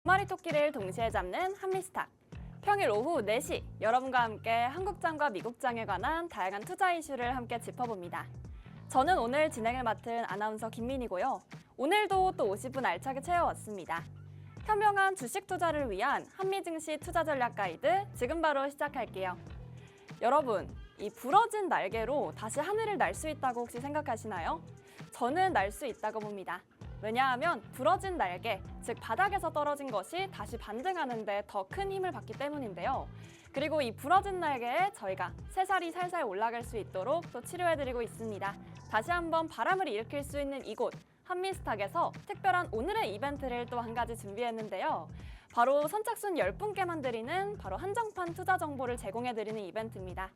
마리 토끼를 동시에 잡는 한미스탁. 평일 오후 4시 여러분과 함께 한국장과 미국장에 관한 다양한 투자 이슈를 함께 짚어봅니다. 저는 오늘 진행을 맡은 아나운서 김민이고요. 오늘도 또 50분 알차게 채워왔습니다. 현명한 주식 투자를 위한 한미증시 투자 전략 가이드 지금 바로 시작할게요. 여러분, 이 부러진 날개로 다시 하늘을 날 수 있다고 혹시 생각하시나요? 저는 날 수 있다고 봅니다. 왜냐하면 부러진 날개, 즉 바닥에서 떨어진 것이 다시 반등하는 데 더 큰 힘을 받기 때문인데요. 그리고 이 부러진 날개에 저희가 새살이 살살 올라갈 수 있도록 또 치료해드리고 있습니다. 다시 한번 바람을 일으킬 수 있는 이곳, 한미스탁에서 특별한 오늘의 이벤트를 또 한 가지 준비했는데요. 바로 선착순 10분께만 드리는 바로 한정판 투자 정보를 제공해드리는 이벤트입니다.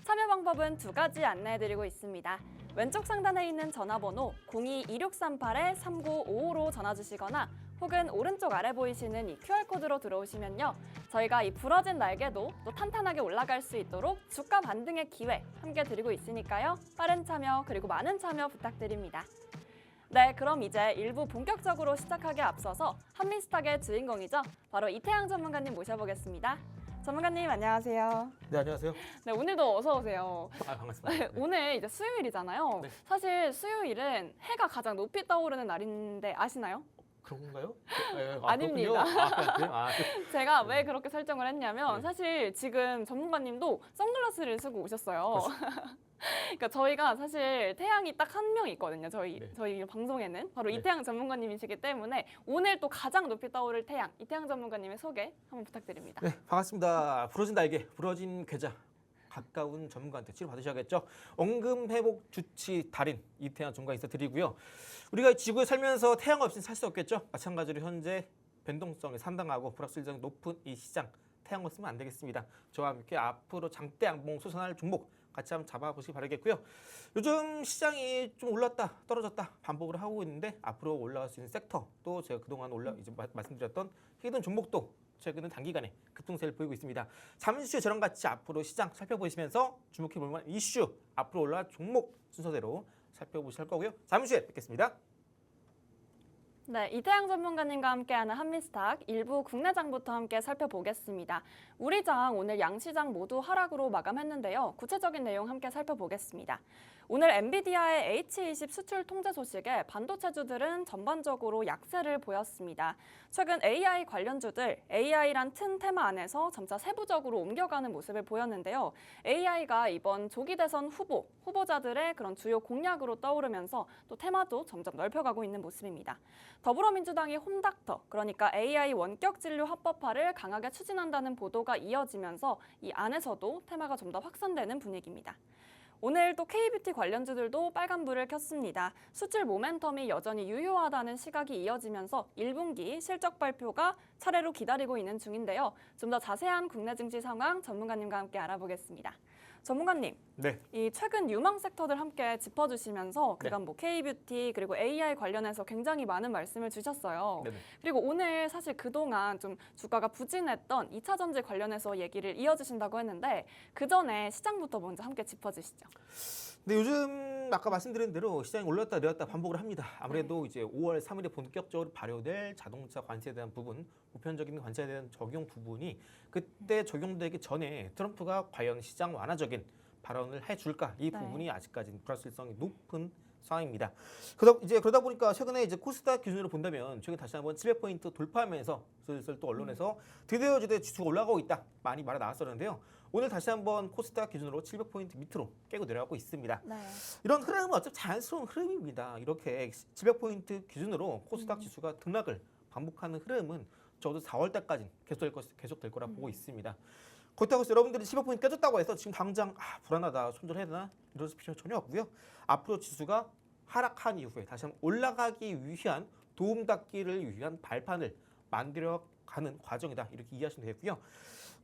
참여 방법은 2가지 안내해드리고 있습니다. 왼쪽 상단에 있는 전화번호 02-2638-3955로 전화 주시거나 혹은 오른쪽 아래 보이시는 이 QR코드로 들어오시면요. 저희가 이 부러진 날개도 또 탄탄하게 올라갈 수 있도록 주가 반등의 기회 함께 드리고 있으니까요. 빠른 참여 그리고 많은 참여 부탁드립니다. 네, 그럼 이제 일부 본격적으로 시작하기에 앞서서 한미스탁의 주인공이죠. 바로 이태양 전문가님 모셔보겠습니다. 전문가님 안녕하세요. 네, 안녕하세요. 네, 오늘도 어서 오세요. 반갑습니다. 네, 오늘 이제 수요일이잖아요. 네. 사실 수요일은 해가 가장 높이 떠오르는 날인데 아시나요? 그런 건가요? 아닙니다. 그래요? 제가 왜 그렇게 설정을 했냐면 네. 사실 지금 전문가님도 선글라스를 쓰고 오셨어요. 그러니까 저희가 사실 태양이 딱 한 명 있거든요. 저희 방송에는 바로 네. 이태양 전문가님이시기 때문에 오늘 또 가장 높이 떠오를 태양, 이태양 전문가님의 소개 한번 부탁드립니다. 네, 반갑습니다. 부러진 날개, 부러진 계좌. 가까운 전문가한테 치료 받으셔야겠죠. 원금회복 주치 달인 이태양 전문가 인사드리고요. 우리가 지구에 살면서 태양 없이는 살 수 없겠죠. 마찬가지로 현재 변동성이 상당하고 불확실성이 높은 이 시장 태양 없으면 안 되겠습니다. 저와 함께 앞으로 장대 양봉 솟아날 종목 같이 한번 잡아보시기 바라겠고요. 요즘 시장이 좀 올랐다 떨어졌다 반복을 하고 있는데 앞으로 올라갈 수 있는 섹터 또 제가 그동안 말씀드렸던 히든 종목도 최근은 단기간에 급등세를 보이고 있습니다. 잠시 후에 저랑 같이 앞으로 시장 살펴보시면서 주목해볼 만한 이슈 앞으로 올라갈 종목 순서대로 살펴보실 거고요. 잠시 후에 뵙겠습니다. 네, 이태양 전문가님과 함께하는 한미스탁 일부 국내 장부터 함께 살펴보겠습니다. 우리 장 오늘 양시장 모두 하락으로 마감했는데요. 구체적인 내용 함께 살펴보겠습니다. 오늘 엔비디아의 H20 수출 통제 소식에 반도체주들은 전반적으로 약세를 보였습니다. 최근 AI 관련주들, AI란 큰 테마 안에서 점차 세부적으로 옮겨가는 모습을 보였는데요. AI가 이번 조기 대선 후보자들의 그런 주요 공약으로 떠오르면서 또 테마도 점점 넓혀가고 있는 모습입니다. 더불어민주당이 홈닥터, 그러니까 AI 원격 진료 합법화를 강하게 추진한다는 보도가 이어지면서 이 안에서도 테마가 좀 더 확산되는 분위기입니다. 오늘 또 K뷰티 관련주들도 빨간불을 켰습니다. 수출 모멘텀이 여전히 유효하다는 시각이 이어지면서 1분기 실적 발표가 차례로 기다리고 있는 중인데요. 좀 더 자세한 국내 증시 상황 전문가님과 함께 알아보겠습니다. 전문가님, 네. 이 최근 유망 섹터들 함께 짚어주시면서 그간 네. 뭐 K뷰티 그리고 AI 관련해서 굉장히 많은 말씀을 주셨어요. 네네. 그리고 오늘 사실 그동안 좀 주가가 부진했던 2차 전지 관련해서 얘기를 이어주신다고 했는데 그 전에 시장부터 먼저 함께 짚어주시죠. 근데 요즘 아까 말씀드린 대로 시장이 올랐다 내렸다 반복을 합니다. 아무래도 이제 5월 3일에 본격적으로 발효될 자동차 관세에 대한 부분, 보편적인 관세에 대한 적용 부분이 그때 적용되기 전에 트럼프가 과연 시장 완화적인 발언을 해줄까 이 부분이 아직까지는 불확실성이 높은 상황입니다. 그러다 보니까 최근에 이제 코스닥 기준으로 본다면 최근 다시 한번 700포인트 돌파하면서 슬슬 또 언론에서 드디어 지수가 올라가고 있다 많이 말이 나왔었는데요. 오늘 다시 한번 코스닥 기준으로 700포인트 밑으로 깨고 내려가고 있습니다. 네. 이런 흐름은 어차피 자연스러운 흐름입니다. 이렇게 700포인트 기준으로 코스닥 지수가 등락을 반복하는 흐름은 적어도 4월 달까지는 계속될 거라 보고 있습니다. 그렇다고 해서 여러분들이 700포인트 깨졌다고 해서 지금 당장 불안하다, 손절해야 되나 이럴 필요 전혀 없고요. 앞으로 지수가 하락한 이후에 다시 한번 올라가기 위한 도움닫기를 위한 발판을 만들어가는 과정이다. 이렇게 이해하시면 되겠고요.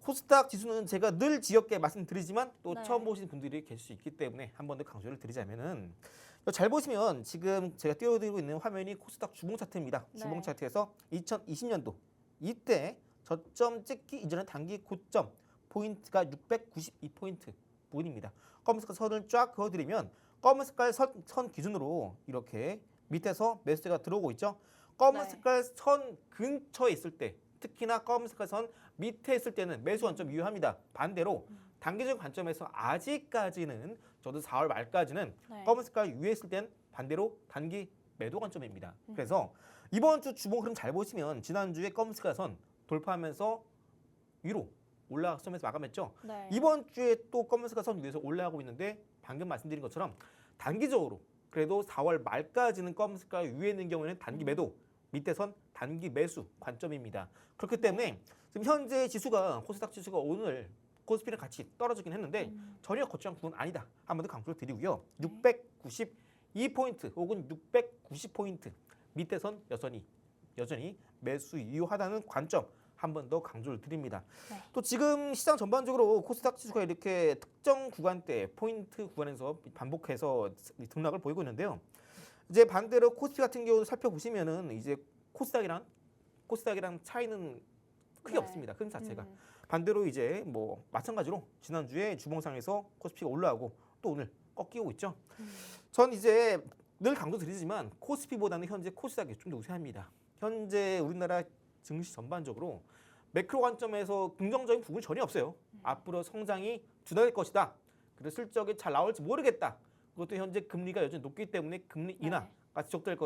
코스닥 지수는 제가 늘 지겹게 말씀드리지만 또 처음 보시는 분들이 계실 수 있기 때문에 한 번 더 강조를 드리자면은 잘 보시면 지금 제가 띄워드리고 있는 화면이 코스닥 주봉 차트입니다. 주봉 차트에서 2020년도 이때 저점 찍기 이전의 단기 고점 포인트가 692포인트 부분입니다. 검은 색깔 선을 쫙 그어드리면 검은 색깔 선 기준으로 이렇게 밑에서 매수세가 들어오고 있죠. 검은 색깔 선 근처에 있을 때 특히나 검은색깔 선 밑에 있을 때는 매수 관점 유효합니다. 반대로 단기적 관점에서 아직까지는 저도 4월 말까지는 네. 검은색깔 위에 있을 땐 반대로 단기 매도 관점입니다. 그래서 이번 주 주봉 흐름 잘 보시면 지난주에 검은색깔 선 돌파하면서 위로 올라가면서 마감했죠. 네. 이번 주에 또 검은색깔 선 위에서 올라가고 있는데 방금 말씀드린 것처럼 단기적으로 그래도 4월 말까지는 검은색깔 위에 있는 경우에는 단기 매도, 밑에 선 단기 매수 관점입니다. 그렇기 때문에 지금 현재 지수가 코스닥 지수가 오늘 코스피랑 같이 떨어지긴 했는데 전혀 거창한 부분 아니다. 한 번 더 강조를 드리고요. 692포인트 혹은 690포인트 밑에 선 여전히 매수 유효하다는 관점 한 번 더 강조를 드립니다. 네. 또 지금 시장 전반적으로 코스닥 지수가 이렇게 특정 구간대 포인트 구간에서 반복해서 등락을 보이고 있는데요. 이제 반대로 코스피 같은 경우 살펴보시면은 이제 코스닥이랑 차이는 크게 네. 없습니다. 흐름 자체가. 반대로 이제 뭐 마찬가지로 지난주에 주봉상에서 코스피가 올라가고 또 오늘 꺾이고 있죠. 전 이제 늘 강조드리지만 코스피보다는 현재 코스닥이 좀 더 우세합니다. 현재 우리나라 증시 전반적으로 매크로 관점에서 긍정적인 부분이 전혀 없어요. 앞으로 성장이 둔화될 것이다. 그래서 실적이 잘 나올지 모르겠다. 그것도 현재 금리가 여전히 높기 때문에 금리 인하가 지속될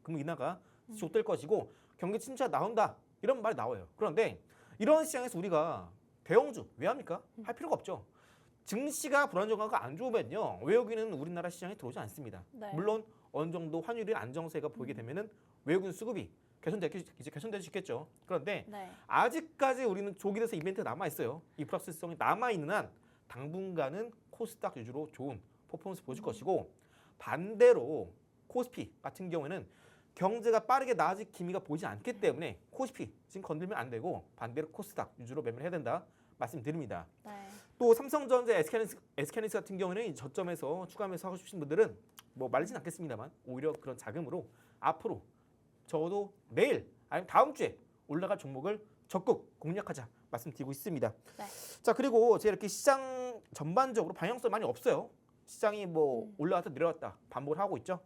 금리 인하가 지속될 것이고 경기 침체가 나온다. 이런 말이 나와요. 그런데 이런 시장에서 우리가 대형주 왜 합니까? 할 필요가 없죠. 증시가 불안정하고 안 좋으면요. 외국인은 우리나라 시장에 들어오지 않습니다. 네. 물론 어느 정도 환율의 안정세가 보이게 되면은 외국인 수급이 개선될 수 있겠죠. 그런데 네. 아직까지 우리는 조기돼서 이벤트가 남아 있어요. 이 불확실성이 남아 있는 한 당분간은 코스닥 위주로 좋은 퍼포먼스 보여줄 것이고 반대로 코스피 같은 경우에는 경제가 빠르게 나아질 기미가 보이지 않기 때문에 코스피 지금 건들면 안 되고 반대로 코스닥 위주로 매매를 해야 된다 말씀드립니다. 네. 또 삼성전자, SK하이닉스 같은 경우는 이 저점에서 추가 매수하고 싶으신 분들은 뭐 말리진 않겠습니다만 오히려 그런 자금으로 앞으로 적어도 내일 아니면 다음 주에 올라갈 종목을 적극 공략하자 말씀드리고 있습니다. 네. 자 그리고 제가 이렇게 시장 전반적으로 방향성이 많이 없어요. 시장이 뭐 올라갔다 내려갔다 반복을 하고 있죠.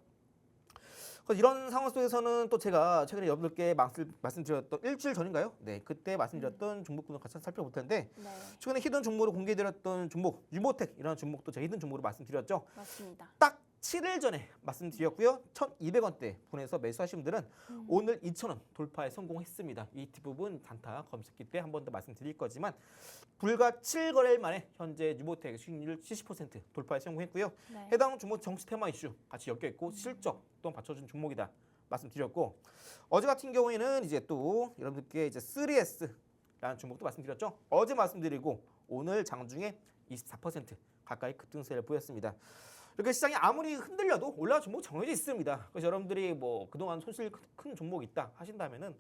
그래서 이런 상황 속에서는 또 제가 최근에 여러분들께 말씀드렸던 일주일 전인가요? 네, 그때 말씀드렸던 종목군을 같이 살펴볼 텐데 네. 최근에 히든 종목으로 공개드렸던 종목 유모텍이라는 종목도 제가 히든 종목으로 말씀드렸죠. 맞습니다. 딱 7일 전에 말씀드렸고요. 1,200원대 분에서 매수하신 분들은 오늘 2,000원 돌파에 성공했습니다. 이 뒷부분 단타 검색기 때 한 번 더 말씀드릴 거지만 불과 7거래일 만에 현재 유모텍 수익률 70% 돌파에 성공했고요. 네. 해당 종목 정치 테마 이슈 같이 엮여 있고 실적 또한 받쳐준 종목이다 말씀드렸고 어제 같은 경우에는 이제 또 여러분들께 이제 3S라는 종목도 말씀드렸죠. 어제 말씀드리고 오늘 장중에 24% 가까이 급등세를 보였습니다. 이렇게 시장이 아무리 흔들려도 올라갈 종목 정해져 있습니다. 그래서 여러분들이 뭐 그동안 손실 큰 종목 있다 하신다면은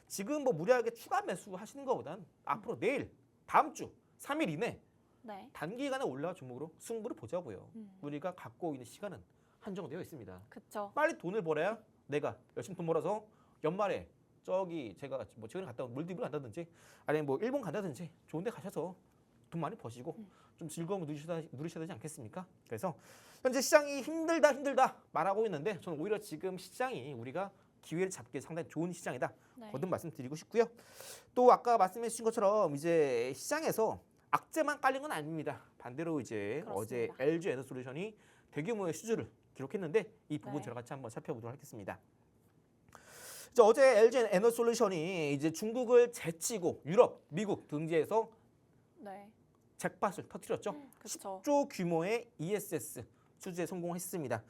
지금 뭐 무리하게 추가 매수 하시는 것보단 앞으로 내일, 다음 주, 3일 이내 네. 단기간에 올라갈 종목으로 승부를 보자고요. 우리가 갖고 있는 시간은 한정되어 있습니다. 그렇죠. 빨리 돈을 벌어야 내가 열심히 돈 벌어서 연말에 저기 제가 뭐 최근에 갔다 온 몰디브를 간다든지 아니면 뭐 일본 간다든지 좋은 데 가셔서 돈 많이 버시고 좀 즐거움을 누리셔야 되지 않겠습니까? 그래서 현재 시장이 힘들다 말하고 있는데 저는 오히려 지금 시장이 우리가 기회를 잡기에 상당히 좋은 시장이다. 네. 거듭 말씀드리고 싶고요. 또 아까 말씀해 주신 것처럼 이제 시장에서 악재만 깔린 건 아닙니다. 반대로 이제 그렇습니다. 어제 LG 에너솔루션이 대규모의 수주를 기록했는데 이 부분 네. 저랑 같이 한번 살펴보도록 하겠습니다. 이제 어제 LG 에너솔루션이 이제 중국을 제치고 유럽, 미국 등지에서 네. 잭팟을 터뜨렸죠. 그렇죠. 10조 규모의 ESS 수주에 성공했습니다.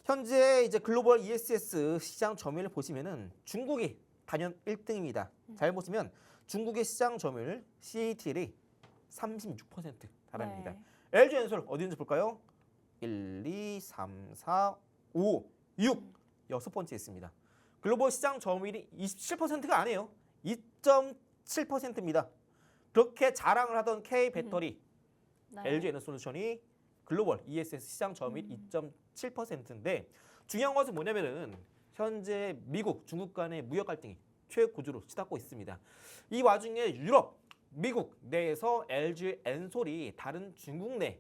현재 이제 글로벌 ESS 시장 점유율을 보시면은 중국이 단연 1등입니다. 잘 보시면 중국의 시장 점유율 CATL이 36% 달합니다. 네. LG 엔솔 어디 있는지 볼까요? 1, 2, 3, 4, 5, 6 여섯 번째 있습니다. 글로벌 시장 점유율이 27%가 아니에요. 2.7%입니다. 그렇게 자랑을 하던 K 배터리 네. LG 에너솔루션이 글로벌 ESS 시장 점유율 2.7%인데 중요한 것은 뭐냐면은 현재 미국, 중국 간의 무역 갈등이 최고조로 치닫고 있습니다. 이 와중에 유럽, 미국 내에서 LG 엔솔이 다른 중국 내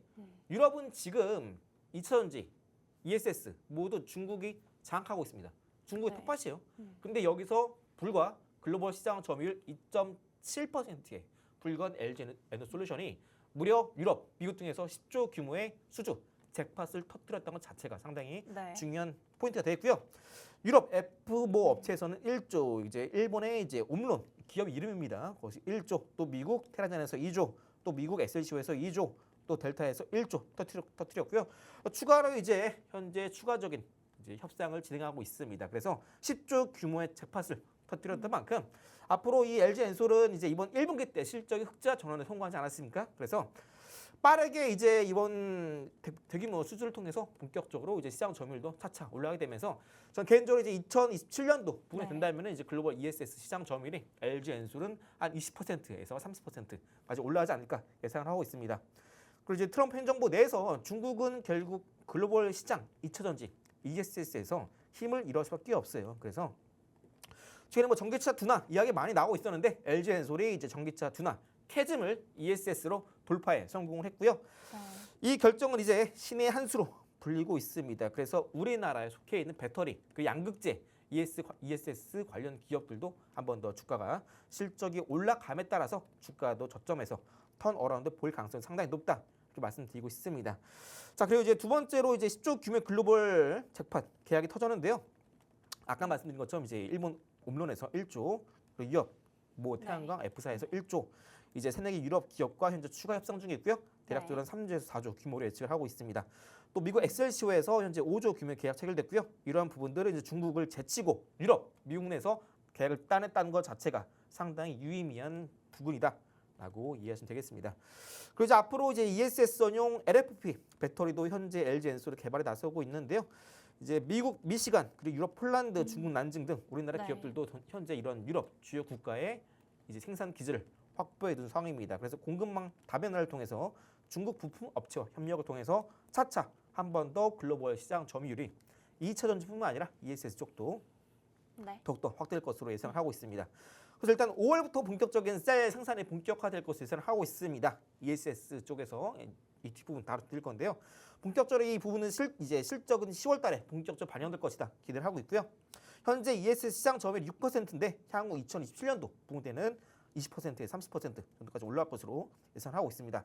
유럽은 지금 2차전지, ESS 모두 중국이 장악하고 있습니다. 중국의 네. 텃밭이에요. 근데 여기서 불과 글로벌 시장 점유율 2.7%에 불과한 LG 에너솔루션이 무려 유럽, 미국 등에서 10조 규모의 수주 잭팟을 터뜨렸던 것 자체가 상당히 네. 중요한 포인트가 되겠고요. 유럽 F 업체에서는 1조, 이제 일본의 이제 옴론 기업 이름입니다. 거기서 1조, 또 미국 테라젠에서 2조, 또 미국 SLC에서 2조, 또 델타에서 1조 터뜨렸고요. 추가로 이제 현재 추가적인 이제 협상을 진행하고 있습니다. 그래서 10조 규모의 잭팟을 터뜨렸던 만큼 앞으로 이 LG 엔솔은 이제 이번 1분기 때 실적이 흑자 전환에 성공하지 않았습니까? 그래서 빠르게 이제 이번 대규모 수주를 통해서 본격적으로 이제 시장 점유율도 차차 올라가게 되면서 전 개인적으로 이제 2027년도 부분이 네. 된다면은 이제 글로벌 ESS 시장 점유율이 LG 엔솔은 한 20%에서 30%까지 올라가지 않을까 예상을 하고 있습니다. 그리고 이제 트럼프 행정부 내에서 중국은 결국 글로벌 시장 2차 전지 ESS에서 힘을 잃을 수밖에 없어요. 그래서 최근에 뭐 전기차 둔화 이야기 많이 나오고 있었는데 LG 엔솔이 이제 전기차 둔화 캐즘을 ESS로 돌파에 성공을 했고요. 네. 이 결정은 이제 신의 한 수로 불리고 있습니다. 그래서 우리나라에 속해 있는 배터리, 그 양극재, ESS 관련 기업들도 한 번 더 주가가 실적이 올라감에 따라서 주가도 저점에서 턴어라운드 볼 가능성이 상당히 높다. 이렇게 말씀드리고 있습니다. 자, 그리고 이제 두 번째로 이제 10조 규모의 글로벌 잭팟 계약이 터졌는데요. 아까 말씀드린 것처럼 이제 일본 옴론에서 1조, 그리고 유럽 모 태양광 F사에서 1조, 이제 새내기 유럽 기업과 현재 추가 협상 중에 있고요. 대략적으로 3조에서 4조 규모로 예측을 하고 있습니다. 또 미국 엑셀시오에서 현재 5조 규모의 계약 체결됐고요. 이러한 부분들은 이제 중국을 제치고 유럽, 미국 내에서 계약을 따냈다는 것 자체가 상당히 유의미한 부분이다라고 이해하시면 되겠습니다. 그리고 이제 앞으로 이제 ESS 전용 LFP 배터리도 현재 LG 엔솔이 개발에 나서고 있는데요. 이제 미국 미시간 그리고 유럽 폴란드, 중국 난징 등 우리나라 네. 기업들도 현재 이런 유럽 주요 국가의 이제 생산 기지를 확보해 둔 상황입니다. 그래서 공급망 다변화를 통해서 중국 부품 업체와 협력을 통해서 차차 한 번 더 글로벌 시장 점유율이 2차 전지뿐만 아니라 ESS 쪽도 네. 더욱더 확대될 것으로 예상을 하고 있습니다. 그래서 일단 5월부터 본격적인 셀 생산이 본격화될 것으로 예상을 하고 있습니다. ESS 쪽에서 이 뒷부분 다뤄드릴 건데요. 본격적으로 이 부분은 이제 실적은 10월 달에 본격적으로 반영될 것이다 기대를 하고 있고요. 현재 ESS 시장 점유율이 6%인데 향후 2027년도 부분 때는 20%에서 30% 정도까지 올라갈 것으로 예상하고 있습니다.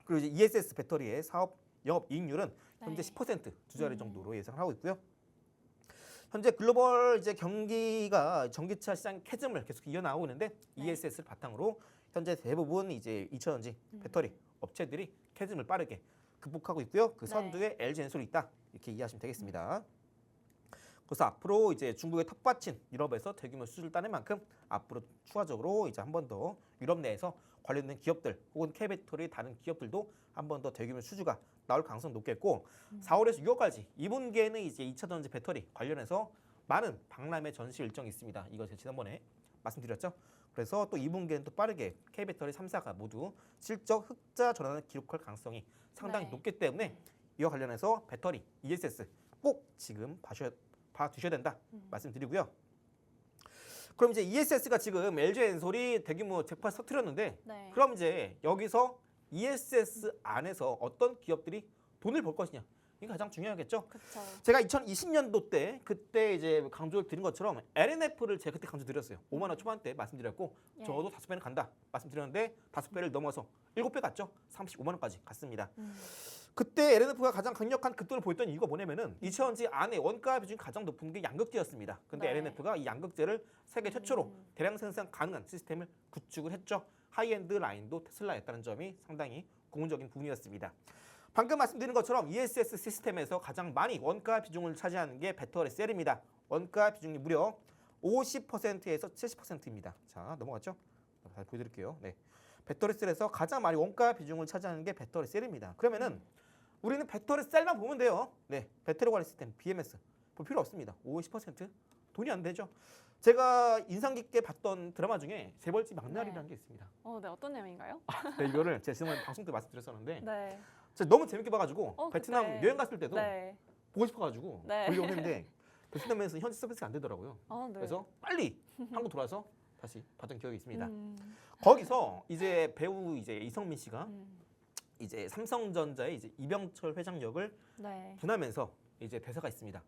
그리고 이제 ESS 배터리의 사업 영업 이익률은 현재 네. 10%두 자리 정도로 예상하고 있고요. 현재 글로벌 이제 경기가 전기차 시장 캐즘을 계속 이어나오고 있는데 네. ESS를 바탕으로 현재 대부분 이제 2차전지 배터리 업체들이 캐즘을 빠르게 극복하고 있고요. 그 네. 선두에 LG 엔솔이 있다 이렇게 이해하시면 되겠습니다. 그래서 앞으로 이제 중국의 텃밭인 유럽에서 대규모 수주를 따낸 만큼 앞으로 추가적으로 이제 한 번 더 유럽 내에서 관련된 기업들 혹은 K배터리 다른 기업들도 한 번 더 대규모 수주가 나올 가능성이 높겠고 4월에서 6월까지 2분기에는 이제 2차 전지 배터리 관련해서 많은 박람회 전시 일정이 있습니다. 이거 제가 지난번에 말씀드렸죠. 그래서 또 2분기에는 또 빠르게 K배터리 3사가 모두 실적 흑자 전환을 기록할 가능성이 상당히 네. 높기 때문에 이와 관련해서 배터리 ESS 꼭 지금 봐두셔야 된다 말씀드리고요. 그럼 이제 ESS가 지금 LG 엔솔이 대규모 잭팟 터뜨렸는데 네. 그럼 이제 여기서 ESS 안에서 어떤 기업들이 돈을 벌 것이냐 이게 가장 중요하겠죠. 그렇죠. 제가 2020년도 때 그때 이제 강조를 드린 것처럼 LNF를 제가 그때 강조드렸어요. 5만 원 초반대 말씀드렸고 예. 적어도 5배는 간다 말씀드렸는데 5배를 넘어서 7배 갔죠. 35만 원까지 갔습니다. 그때 LNF가 가장 강력한 급등을 보였던 이유가 뭐냐면은 2차전지 안에 원가 비중이 가장 높은 게 양극재였습니다. 근데 네. LNF가 이 양극재를 세계 최초로 대량 생산 가능한 시스템을 구축을 했죠. 하이엔드 라인도 테슬라였다는 점이 상당히 고무적인 부분이었습니다. 방금 말씀드린 것처럼 ESS 시스템에서 가장 많이 원가 비중을 차지하는 게 배터리 셀입니다. 원가 비중이 무려 50%에서 70%입니다. 자, 넘어갔죠? 다시 보여드릴게요. 네. 배터리 셀에서 가장 많이 원가 비중을 차지하는 게 배터리 셀입니다. 그러면은 우리는 배터리 셀만 보면 돼요. 네, 배터리 관리 시스템 BMS 볼 필요 없습니다. 50% 돈이 안 되죠. 제가 인상 깊게 봤던 드라마 중에 재벌집 막날이라는 게 있습니다. 네, 어떤 내용인가요? 네, 이거를 제가 지난번에 방송 때 말씀드렸었는데 네. 제가 너무 재밌게 봐가지고 베트남 그때. 여행 갔을 때도 네. 보고 싶어가지고 네. 보려고 했는데 베트남에서 현지 서비스가 안 되더라고요. 네. 그래서 빨리 한국 돌아서 다시 봤던 기억이 있습니다. 음. 거기서 이제 배우 이제 이성민 씨가 음. 이제 삼성전자의 이제 이병철 회장 역을 네. 분하면서 이제 대사가 있습니다.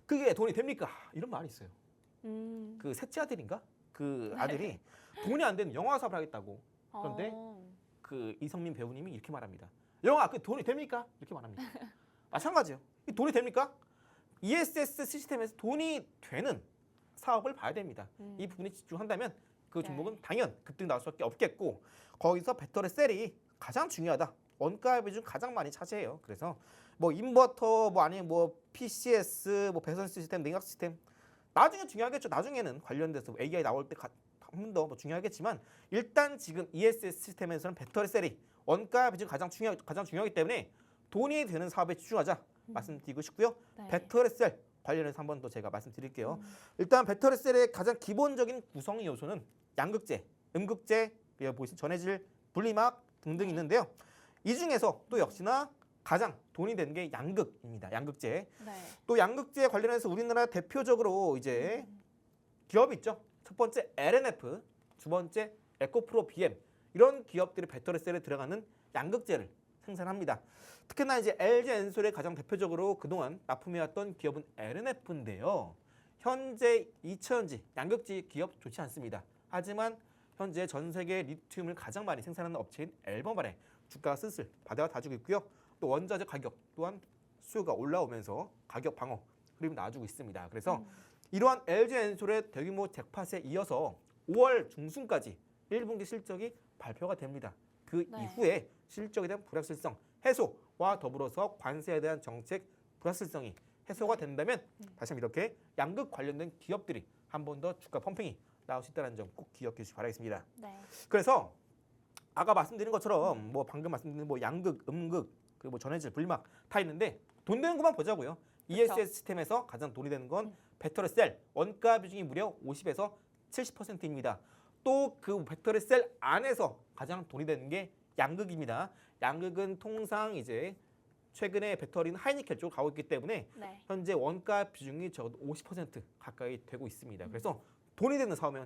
그게 돈이 됩니까? 이런 말이 있어요. 그 셋째 아들인가? 그 아들이 돈이 안 되는 영화 사업을 하겠다고. 그런데 그 이성민 배우님이 이렇게 말합니다. 영화 그 돈이 됩니까? 이렇게 말합니다. 마찬가지예요. 이 돈이 됩니까? ESS 시스템에서 돈이 되는 사업을 봐야 됩니다. 이 부분에 집중한다면 그 종목은 당연 급등 나올 수밖에 없겠고 거기서 배터리 셀이 가장 중요하다. 원가 비중 가장 많이 차지해요. 그래서 뭐 인버터 뭐 아니면 뭐 PCS 뭐 배선 시스템, 냉각 시스템 나중에 중요하겠죠. 나중에는 관련돼서 AI 나올 때 한 번 더 뭐 중요하겠지만 일단 지금 ESS 시스템에서는 배터리 셀이 원가 비중 가장 중요하기 때문에 돈이 되는 사업에 집중하자 말씀드리고 싶고요. 네. 배터리 셀 관련해서 한 번 더 제가 말씀드릴게요. 일단 배터리 셀의 가장 기본적인 구성 요소는 양극재, 음극재, 그리고 보이신 전해질, 분리막 등등 있는데요. 이 중에서 또 역시나 가장 돈이 되는 게 양극입니다. 양극재. 네. 또 양극재 관련해서 우리나라 대표적으로 이제 기업이 있죠. 첫 번째 LNF, 두 번째 에코프로 BM 이런 기업들이 배터리 셀에 들어가는 양극재를 생산합니다. 특히나 이제 LG엔솔의 가장 대표적으로 그동안 납품해왔던 기업은 LNF인데요. 현재 이천지 양극재 기업 좋지 않습니다. 하지만 현재 전 세계 리튬을 가장 많이 생산하는 업체인 엘버말의 주가가 슬슬 바닥을 있고요. 또 원자재 가격 또한 수요가 올라오면서 가격 방어 흐름이 나와주고 있습니다. 그래서 이러한 LG엔솔의 대규모 잭팟에 이어서 5월 중순까지 1분기 실적이 발표가 됩니다. 그 네. 이후에 실적에 대한 불확실성 해소와 더불어서 관세에 대한 정책 불확실성이 해소가 된다면 다시 한번 이렇게 양극 관련된 기업들이 한 번 더 주가 펌핑이 나올 수 있다는 점 꼭 기억해 주시기 바라겠습니다. 네. 그래서 아까 말씀드린 것처럼 뭐 방금 말씀드린 뭐 양극, 음극, 그리고 뭐 전해질, 분리막 다 있는데 돈 되는 것만 보자고요. ESS 시스템에서 가장 돈이 되는 건 배터리 셀 원가 비중이 무려 50에서 70%입니다. 또 그 배터리 셀 안에서 가장 돈이 되는 게 양극입니다. 양극은 통상 이제 최근에 배터리는 하이니켈 쪽으로 가고 있기 때문에 네. 현재 원가 비중이 적어도 50% 가까이 되고 있습니다. 그래서 돈이 되는 사업에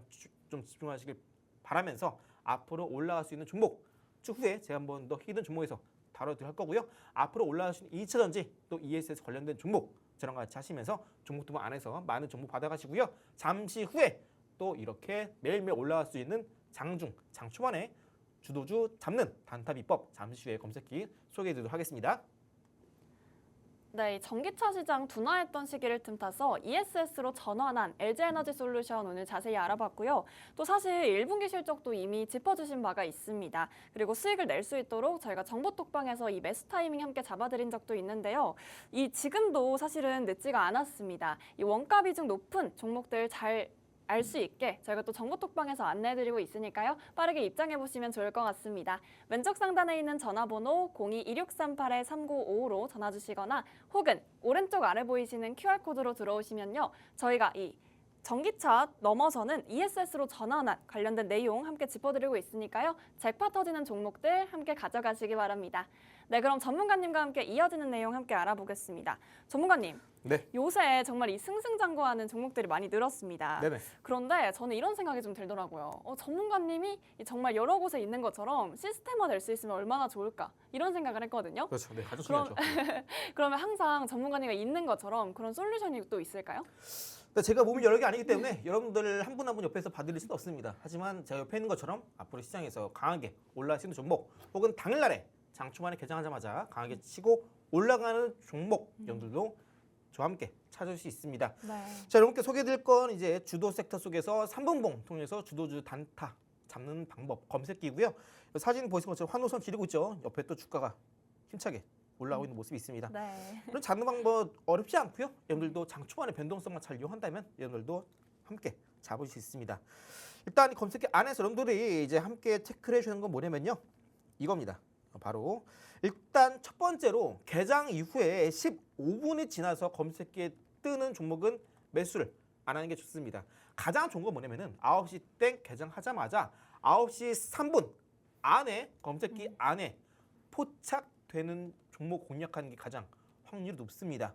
좀 집중하시길 바라면서 앞으로 올라갈 수 있는 종목 추후에 제가 한 번 더 히든 종목에서 다뤄드릴 거고요. 앞으로 올라갈 수 있는 2차전지 또 ESS 관련된 종목 저랑 같이 하시면서 종목 투자 안에서 많은 정보 받아가시고요. 잠시 후에 또 이렇게 매일매일 올라갈 수 있는 장중, 장 초반에 주도주 잡는 단타 비법 잠시 후에 검색기 소개해드리도록 하겠습니다. 네, 전기차 시장 둔화했던 시기를 틈타서 ESS로 전환한 LG에너지솔루션 오늘 자세히 알아봤고요. 또 사실 1분기 실적도 이미 짚어주신 바가 있습니다. 그리고 수익을 낼 수 있도록 저희가 정보톡방에서 이 매수 타이밍 함께 잡아드린 적도 있는데요. 이 지금도 사실은 늦지가 않았습니다. 이 원가 비중 높은 종목들 잘 알 수 있게 저희가 또 정보톡방에서 안내해드리고 있으니까요. 빠르게 입장해보시면 좋을 것 같습니다. 왼쪽 상단에 있는 전화번호 02-2638-3955로 전화 주시거나 혹은 오른쪽 아래 보이시는 QR코드로 들어오시면요. 저희가 이 전기차 넘어서는 ESS로 전환한 관련된 내용 함께 짚어드리고 있으니까요. 잭팟 터지는 종목들 함께 가져가시기 바랍니다. 네, 그럼 전문가님과 함께 이어지는 내용 함께 알아보겠습니다. 전문가님. 네. 요새 정말 이 승승장구하는 종목들이 많이 늘었습니다. 네네. 그런데 저는 이런 생각이 좀 들더라고요. 전문가님이 정말 여러 곳에 있는 것처럼 시스템화 될 수 있으면 얼마나 좋을까 이런 생각을 했거든요. 그렇죠. 네, 아주 중요하죠. 그러면 항상 전문가님이 있는 것처럼 그런 솔루션이 또 있을까요? 제가 몸이 여러 개 아니기 때문에 여러분들 한 분 한 분 옆에서 봐드릴 수는 없습니다. 하지만 제가 옆에 있는 것처럼 앞으로 시장에서 강하게 올라갈 수 있는 종목 혹은 당일날에 장 초반에 개장하자마자 강하게 치고 올라가는 종목 여러분들도 저와 함께 찾을 수 있습니다. 네. 자, 여러분께 소개해드릴 건 이제 주도 섹터 속에서 3분봉 통해서 주도주 단타 잡는 방법 검색기고요. 사진 보시는 것처럼 환호선 지르고 있죠. 옆에 또 주가가 힘차게 올라오고 있는 모습이 있습니다. 네. 그런 잡는 방법 어렵지 않고요. 여러분들도 장 초반에 변동성만 잘 이용한다면 여러분들도 함께 잡을 수 있습니다. 일단 이 검색기 안에서 여러분들이 이제 함께 체크를 해주는 건 뭐냐면요. 이겁니다. 바로 일단 첫 번째로 개장 이후에 15분이 지나서 검색기에 뜨는 종목은 매수를 안 하는 게 좋습니다. 가장 좋은 건 뭐냐면은 9시 땡 개장하자마자 9시 3분 안에 검색기 안에 포착되는 종목 공략하는 게 가장 확률이 높습니다.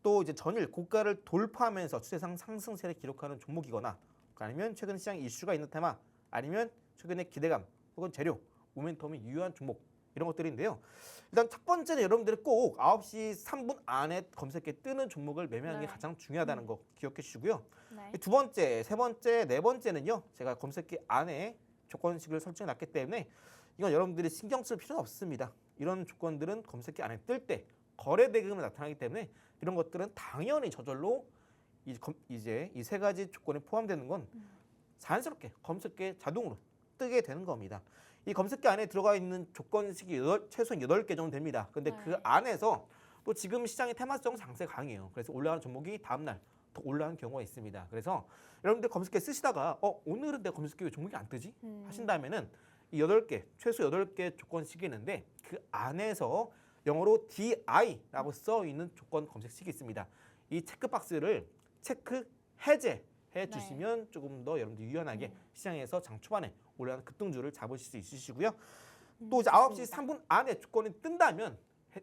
또 이제 전일 고가를 돌파하면서 추세상 상승세를 기록하는 종목이거나 아니면 최근 시장 이슈가 있는 테마 아니면 최근에 기대감 혹은 재료 모멘텀이 유효한 종목 이런 것들인데요. 일단 첫 번째는 여러분들이 꼭 9시 3분 안에 검색에 뜨는 종목을 매매하는 게 네. 가장 중요하다는 거 기억해 주시고요. 네. 두 번째, 세 번째, 네 번째는요. 제가 검색기 안에 조건식을 설정해 놨기 때문에 이건 여러분들이 신경 쓸 필요는 없습니다. 이런 조건들은 검색기 안에 뜰 때 거래 대금이 나타나기 때문에 이런 것들은 당연히 저절로 이제 이 세 가지 조건에 포함되는 건 자연스럽게 검색기에 자동으로 뜨게 되는 겁니다. 이 검색기 안에 들어가 있는 조건식이 최소한 8개 정도 됩니다. 근데 네. 그 안에서 또 지금 시장의 테마성 장세 강해요. 그래서 올라가는 종목이 다음날 더 올라가는 경우가 있습니다. 그래서 여러분들 검색기 쓰시다가 오늘은 내 검색기 왜 종목이 안 뜨지? 하신다면은 이 8개, 최소 8개 조건식이 있는데 그 안에서 영어로 DI라고 써 있는 조건 검색식이 있습니다. 이 체크박스를 체크 해제해 주시면 조금 더 여러분들 유연하게 시장에서 장 초반에 올라가는 급등주를 잡으실 수 있으시고요. 또 이제 9시 3분 안에 조건이 뜬다면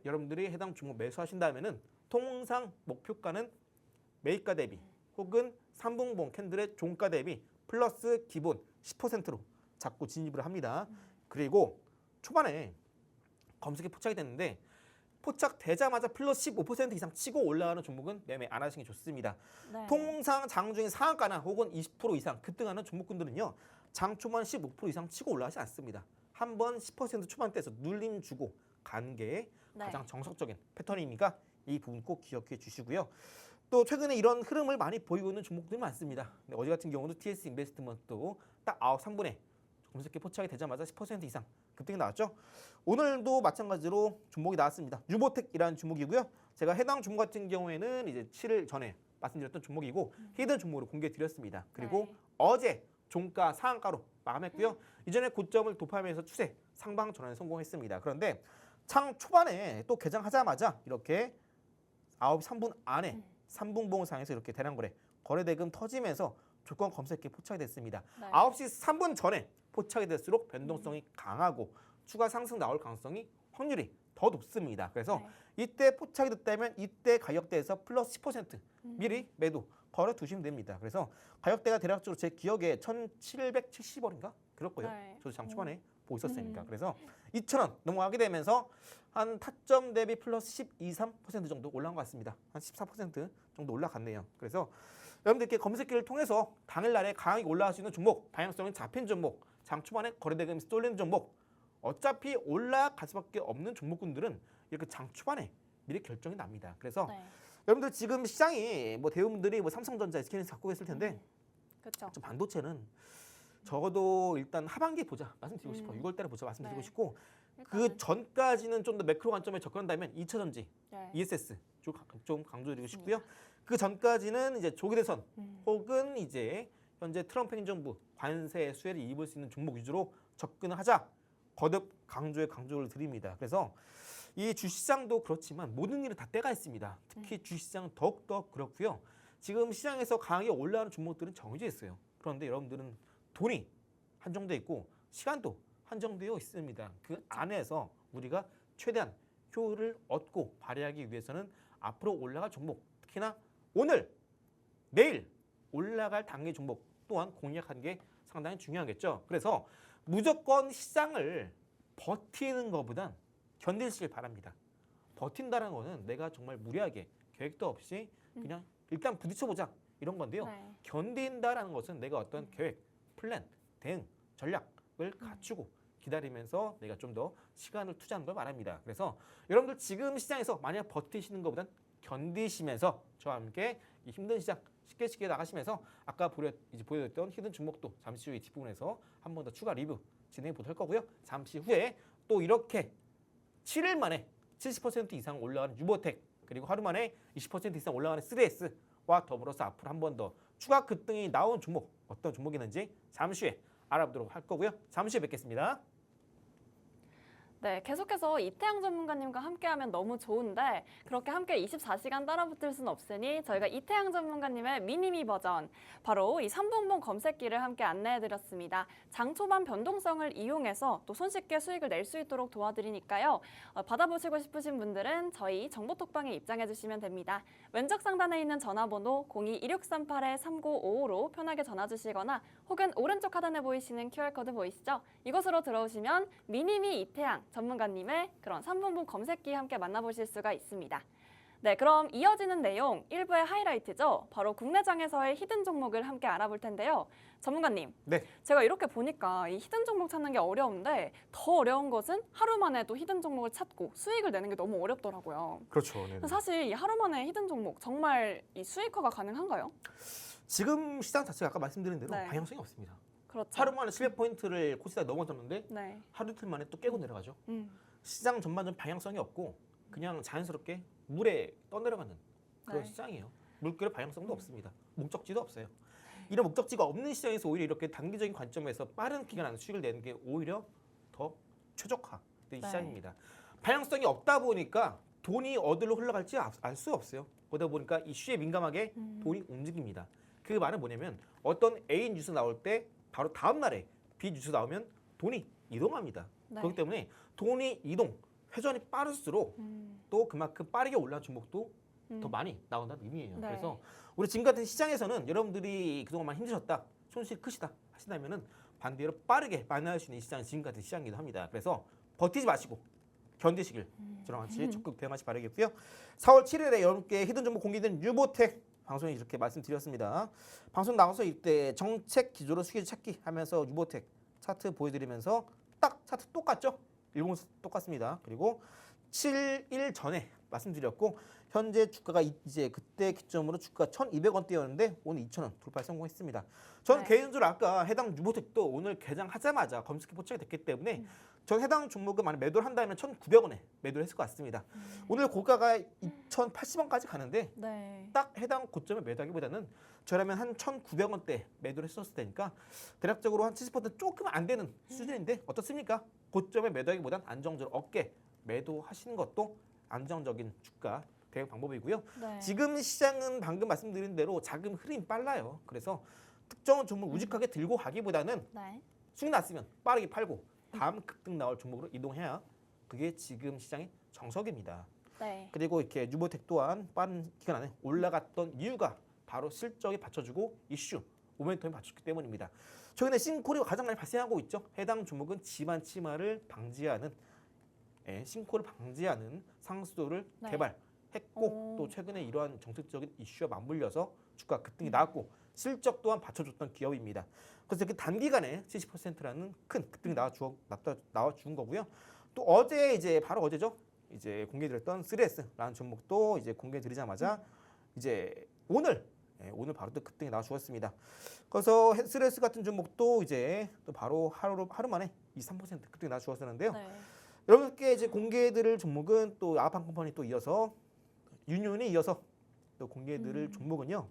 여러분들이 해당 종목 매수하신다면은 통상 목표가는 매입가 대비 혹은 3분봉 캔들의 종가 대비 플러스 기본 10%로 잡고 진입을 합니다. 그리고 초반에 검색에 포착이 됐는데 포착되자마자 플러스 15% 이상 치고 올라가는 종목은 매매 안 하시는 게 좋습니다. 네. 통상 장중에 상한가나 혹은 20% 이상 급등하는 종목군들은요. 장 초반 15% 이상 치고 올라가지 않습니다. 한번 10% 초반대에서 눌림 주고 간 게 네. 가장 정석적인 패턴이니까 이 부분 꼭 기억해 주시고요. 또 최근에 이런 흐름을 많이 보이고 있는 종목들이 많습니다. 어제 같은 경우도 TS 인베스트먼트도 딱 9시 3분에 검색기 포착이 되자마자 10% 이상 급등이 나왔죠. 오늘도 마찬가지로 종목이 나왔습니다. 유보텍이라는 종목이고요. 제가 해당 종목 같은 경우에는 이제 7일 전에 말씀드렸던 종목이고 히든 종목으로 공개해 드렸습니다. 그리고 네. 어제 종가 상한가로 마감했고요. 이전에 고점을 돌파하면서 추세 상방 전환에 성공했습니다. 그런데 창 초반에 또 개장하자마자 이렇게 9시 3분 안에 3분봉상에서 이렇게 대량 거래 대금 터지면서 조건 검색기에 포착이 됐습니다. 네. 9시 3분 전에 포착이 될수록 변동성이 강하고 추가 상승 나올 가능성이 확률이 더 높습니다. 그래서 네. 이때 포착이 됐다면 이때 가격대에서 플러스 10% 미리 매도 걸어 두시면 됩니다. 그래서 가격대가 대략적으로 제 기억에 1,770원인가 그럴 거예요. 네. 저도 장 초반에 보고 있었으니까. 그래서 2,000원 넘어가게 되면서 한 타점 대비 플러스 12, 3% 정도 올라간 것 같습니다. 한 14% 정도 올라갔네요. 그래서 여러분들께 검색기를 통해서 당일날에 강하게 올라갈 수 있는 종목, 방향성이 잡힌 종목, 장 초반에 거래대금이 쏠리는 종목, 어차피 올라갈 수밖에 없는 종목군들은 이렇게 장 초반에 미리 결정이 납니다. 그래서 네. 여러분들 지금 시장이 뭐 대부분들이 뭐 삼성전자, SK하이닉스 갖고 계실 텐데 그렇죠. 좀 반도체는 적어도 일단 하반기 보자 말씀드리고 싶어요. 6월 달에 보자 말씀드리고 네. 싶고 그 전까지는 좀 더 매크로 관점에 접근한다면 2차전지, 네. ESS 좀 강조드리고 싶고요. 그 전까지는 이제 조기 대선 혹은 이제 현재 트럼프 행정부 관세 수혜를 입을 수 있는 종목 위주로 접근을 하자 거듭 강조를 드립니다. 그래서 이 주식시장도 그렇지만 모든 일은 다 때가 있습니다. 특히 주식시장은 더욱더 그렇고요. 지금 시장에서 강하게 올라가는 종목들은 정해져 있어요. 그런데 여러분들은 돈이 한정돼 있고 시간도 한정되어 있습니다. 그 안에서 우리가 최대한 효율을 얻고 발휘하기 위해서는 앞으로 올라갈 종목, 특히나 오늘, 내일 올라갈 단계 종목 또한 공략하는 게 상당히 중요하겠죠. 그래서 무조건 시장을 버티는 것보단 견디시길 바랍니다. 버틴다는 거는 내가 정말 무리하게 계획도 없이 그냥 일단 부딪혀보자 이런 건데요. 네. 견딘다라는 것은 내가 어떤 계획, 플랜, 대응, 전략을 갖추고 기다리면서 내가 좀 더 시간을 투자하는 걸 말합니다. 그래서 여러분들 지금 시장에서 만약 버티시는 것보단 견디시면서 저와 함께 이 힘든 시장 쉽게 나가시면서 아까 보여드렸던 히든 종목도 잠시 후에 뒷부분에서 한 번 더 추가 리뷰 진행해 보도록 할 거고요. 잠시 후에 또 이렇게 7일 만에 70% 이상 올라가는 유보텍 그리고 하루 만에 20% 이상 올라가는 3S와 더불어서 앞으로 한 번 더 추가 급등이 나온 종목 어떤 종목이는지 잠시 후에 알아보도록 할 거고요. 잠시 후에 뵙겠습니다. 네, 계속해서 이태양 전문가님과 함께하면 너무 좋은데 그렇게 함께 24시간 따라붙을 수는 없으니 저희가 이태양 전문가님의 미니미 버전 바로 이 3분봉 검색기를 함께 안내해드렸습니다. 장 초반 변동성을 이용해서 또 손쉽게 수익을 낼 수 있도록 도와드리니까요. 받아보시고 싶으신 분들은 저희 정보톡방에 입장해주시면 됩니다. 왼쪽 상단에 있는 전화번호 02-1638-3955로 편하게 전화주시거나 혹은 오른쪽 하단에 보이시는 QR코드 보이시죠? 이곳으로 들어오시면 미니미 이태양 전문가님의 그런 3분분 검색기 함께 만나보실 수가 있습니다. 네, 그럼 이어지는 내용 1부의 하이라이트죠. 바로 국내장에서의 히든 종목을 함께 알아볼 텐데요. 전문가님, 네. 제가 이렇게 보니까 이 히든 종목 찾는 게 어려운데 더 어려운 것은 하루 만에 또 히든 종목을 찾고 수익을 내는 게 너무 어렵더라고요. 그렇죠. 네. 사실 이 하루 만에 히든 종목 정말 이 수익화가 가능한가요? 지금 시장 자체가 아까 말씀드린 대로 네. 방향성이 없습니다. 그렇죠. 하루 만에 700포인트를 코스닥이 넘어졌는데 네. 하루 이틀 만에 또 깨고 내려가죠. 음. 시장 전반전 방향성이 없고 그냥 자연스럽게 물에 떠내려가는 그런 네. 시장이에요. 물결의 방향성도 없습니다. 목적지도 없어요. 이런 목적지가 없는 시장에서 오히려 이렇게 단기적인 관점에서 빠른 기간 안에 수익을 내는 게 오히려 더 최적화된 네. 시장입니다. 방향성이 없다 보니까 돈이 어디로 흘러갈지 알 수 없어요. 그러다 보니까 이슈에 민감하게 돈이 움직입니다. 그 말은 뭐냐면 어떤 A 뉴스 나올 때 바로 다음 날에 B 뉴스 나오면 돈이 이동합니다. 네. 그렇기 때문에 돈이 이동, 회전이 빠를수록 또 그만큼 빠르게 올라간 종목도 더 많이 나온다는 의미예요. 네. 그래서 우리 지금 같은 시장에서는 여러분들이 그동안 많이 힘드셨다, 손실이 크시다 하신다면은 반대로 빠르게 만날 수 있는 시장이 지금 같은 시장이기도 합니다. 그래서 버티지 마시고 견디시길 저랑 같이 적극 대응하시 바라겠고요. 4월 7일에 여러분께 히든 정보 공개된 유보텍 방송에 이렇게 말씀드렸습니다. 방송 나와서 이때 정책 기조로 수익 찾기 하면서 유보텍 차트 보여드리면서 딱 차트 똑같죠? 104 똑같습니다. 그리고 7일 전에 말씀드렸고 현재 주가가 이제 그때 기점으로 주가 1,200원대였는데 오늘 2,000원 돌파 성공했습니다. 저는 네. 개인적으로 아까 해당 유보텍도 오늘 개장하자마자 검색해 포착이 됐기 때문에 전 해당 종목을 만약 매도를 한다면 1,900원에 매도를 했을 것 같습니다. 오늘 고가가 2,080원까지 가는데 네. 딱 해당 고점에 매도하기보다는 저라면 한 1,900원대 매도를 했었을 테니까 대략적으로 한 70% 조금 안 되는 수준인데 어떻습니까? 고점에 매도하기보단 안정적으로 어깨 매도하시는 것도 안정적인 주가 대응 방법이고요. 네. 지금 시장은 방금 말씀드린 대로 자금 흐름이 빨라요. 그래서 특정한 종목 우직하게 들고 가기보다는 네. 수익 났으면 빠르게 팔고 다음 급등 나올 종목으로 이동해야 그게 지금 시장의 정석입니다. 네. 그리고 이렇게 유보텍 또한 빠른 기간 안에 올라갔던 이유가 바로 실적이 받쳐주고 이슈, 모멘텀이 받쳐주기 때문입니다. 최근에 싱콜이 가장 많이 발생하고 있죠. 해당 종목은 지만 치마를 방지하는 싱콜을 방지하는 상수도를 네. 개발했고 오. 또 최근에 이러한 정책적인 이슈와 맞물려서 주가 급등이 나왔고 실적 또한 받쳐줬던 기업입니다. 그래서 이렇게 단기간에 70%라는 큰 급등이 나와 준 거고요. 또 어제 이제 바로 어제죠. 이제 공개드렸던 3S라는 종목도 이제 공개드리자마자 이제 오늘 바로 또 급등이 나와 주었습니다. 그래서 3S 같은 종목도 이제 또 바로 하루 만에 23% 급등이 나와 주었었는데요. 네. 여러분께 이제 공개해드릴 종목은 또 아판 컴퍼니 또 이어서 유니온이 이어서 또 공개해드릴 종목은요.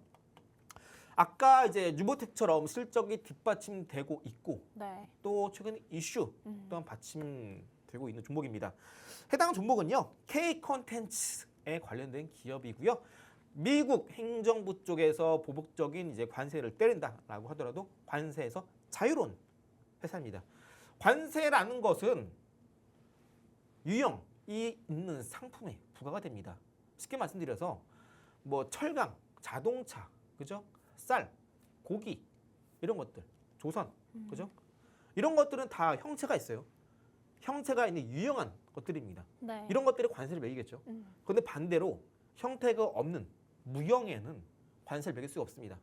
아까 이제 유보텍처럼 실적이 뒷받침되고 있고 네. 또 최근 이슈 또한 받침되고 있는 종목입니다. 해당 종목은요 K 컨텐츠에 관련된 기업이고요. 미국 행정부 쪽에서 보복적인 이제 관세를 때린다라고 하더라도 관세에서 자유로운 회사입니다. 관세라는 것은 유형이 있는 상품에 부과가 됩니다. 쉽게 말씀드려서 뭐 철강, 자동차, 그죠? 쌀, 고기 이런 것들, 조선, 그죠? 이런 것들은 다 형체가 있어요. 형체가 있는 유형한 것들입니다. 네. 이런 것들이 관세를 매기겠죠. 그런데 반대로 형태가 없는 무형에는 관세를 매길 수가 없습니다.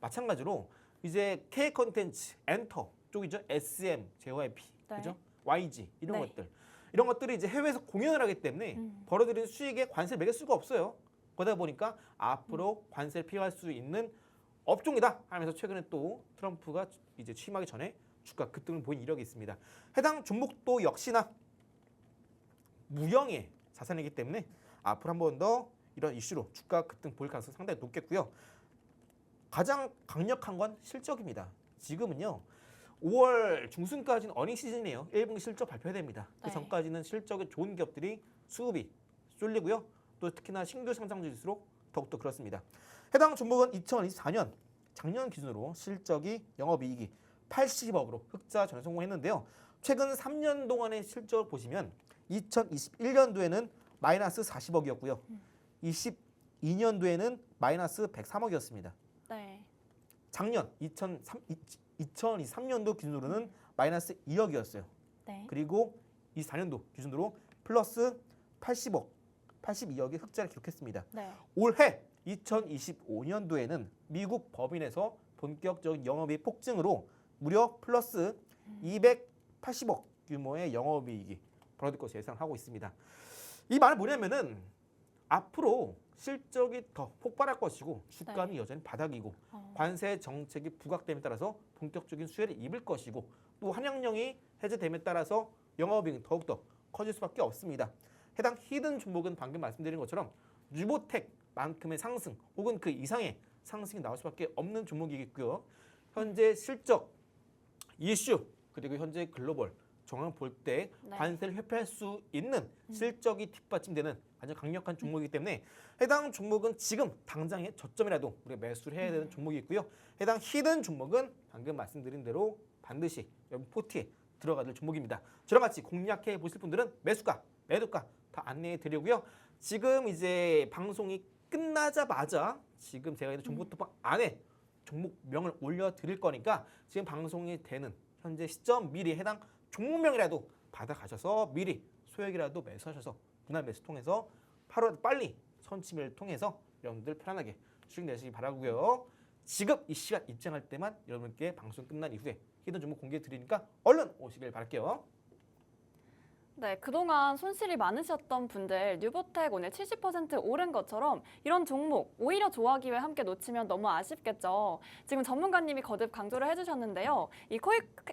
마찬가지로 이제 K 컨텐츠, 엔터 쪽이죠. SM, JYP, 네. 그죠? YG 이런 네. 것들. 이런 것들이 이제 해외에서 공연을 하기 때문에 벌어들이는 수익에 관세를 매길 수가 없어요. 그러다 보니까 앞으로 관세를 피할 수 있는 업종이다 하면서 최근에 또 트럼프가 이제 취임하기 전에 주가 급등을 보인 이력이 있습니다. 해당 종목도 역시나 무형의 자산이기 때문에 앞으로 한 번 더 이런 이슈로 주가 급등 보일 가능성이 상당히 높겠고요. 가장 강력한 건 실적입니다. 지금은요. 5월 중순까지는 어닝 시즌이에요. 1분기 실적 발표해야 됩니다. 그 네. 전까지는 실적이 좋은 기업들이 수급이 쏠리고요. 또 특히나 신규 상장주일수록 더욱더 그렇습니다. 해당 종목은 2024년 작년 기준으로 실적이 영업이익이 80억으로 흑자 전성공했는데요. 최근 3년 동안의 실적을 보시면 2021년도에는 마이너스 40억이었고요. 22년도에는 마이너스 103억이었습니다. 네. 작년 2023년도 기준으로는 마이너스 2억이었어요. 네. 그리고 2024년도 기준으로 플러스 82억의 흑자를 기록했습니다. 네. 올해 2025년도에는 미국 법인에서 본격적인 영업이익 폭증으로 무려 플러스 280억 규모의 영업이익이 벌어질 것으로 예상하고 있습니다. 이 말은 뭐냐면은 앞으로 실적이 더 폭발할 것이고 주가는 여전히 바닥이고 관세 정책이 부각됨에 따라서 본격적인 수혜를 입을 것이고 또 환영령이 해제됨에 따라서 영업이익은 더욱더 커질 수밖에 없습니다. 해당 히든 종목은 방금 말씀드린 것처럼 유보텍만큼의 상승 혹은 그 이상의 상승이 나올 수밖에 없는 종목이겠고요. 현재 실적, 이슈 그리고 현재 글로벌 정황을 볼 때 네. 관세를 회피할 수 있는 실적이 뒷받침되는 아주 강력한 종목이기 때문에 해당 종목은 지금 당장의 저점이라도 우리가 매수를 해야 되는 종목이 있고요. 해당 히든 종목은 방금 말씀드린 대로 반드시 여러분 포트에 들어가야 될 종목입니다. 저랑 같이 공략해 보실 분들은 매수가, 매도가 다 안내해 드리고요. 지금 이제 방송이 끝나자마자 지금 제가 정보 톡방 안에 종목명을 올려드릴 거니까 지금 방송이 되는 현재 시점 미리 해당 종목명이라도 받아가셔서 미리 소액이라도 매수하셔서 분할 매수 통해서 8월 빨리 선취매를 통해서 여러분들 편안하게 수익 내시기 바라고요. 지금 이 시간 입장할 때만 여러분께 방송 끝난 이후에 히든 종목 공개해 드리니까 얼른 오시길 바랄게요. 네, 그동안 손실이 많으셨던 분들 뉴보텍 오늘 70% 오른 것처럼 이런 종목 오히려 좋아하기 위해 함께 놓치면 너무 아쉽겠죠. 지금 전문가님이 거듭 강조를 해주셨는데요. 이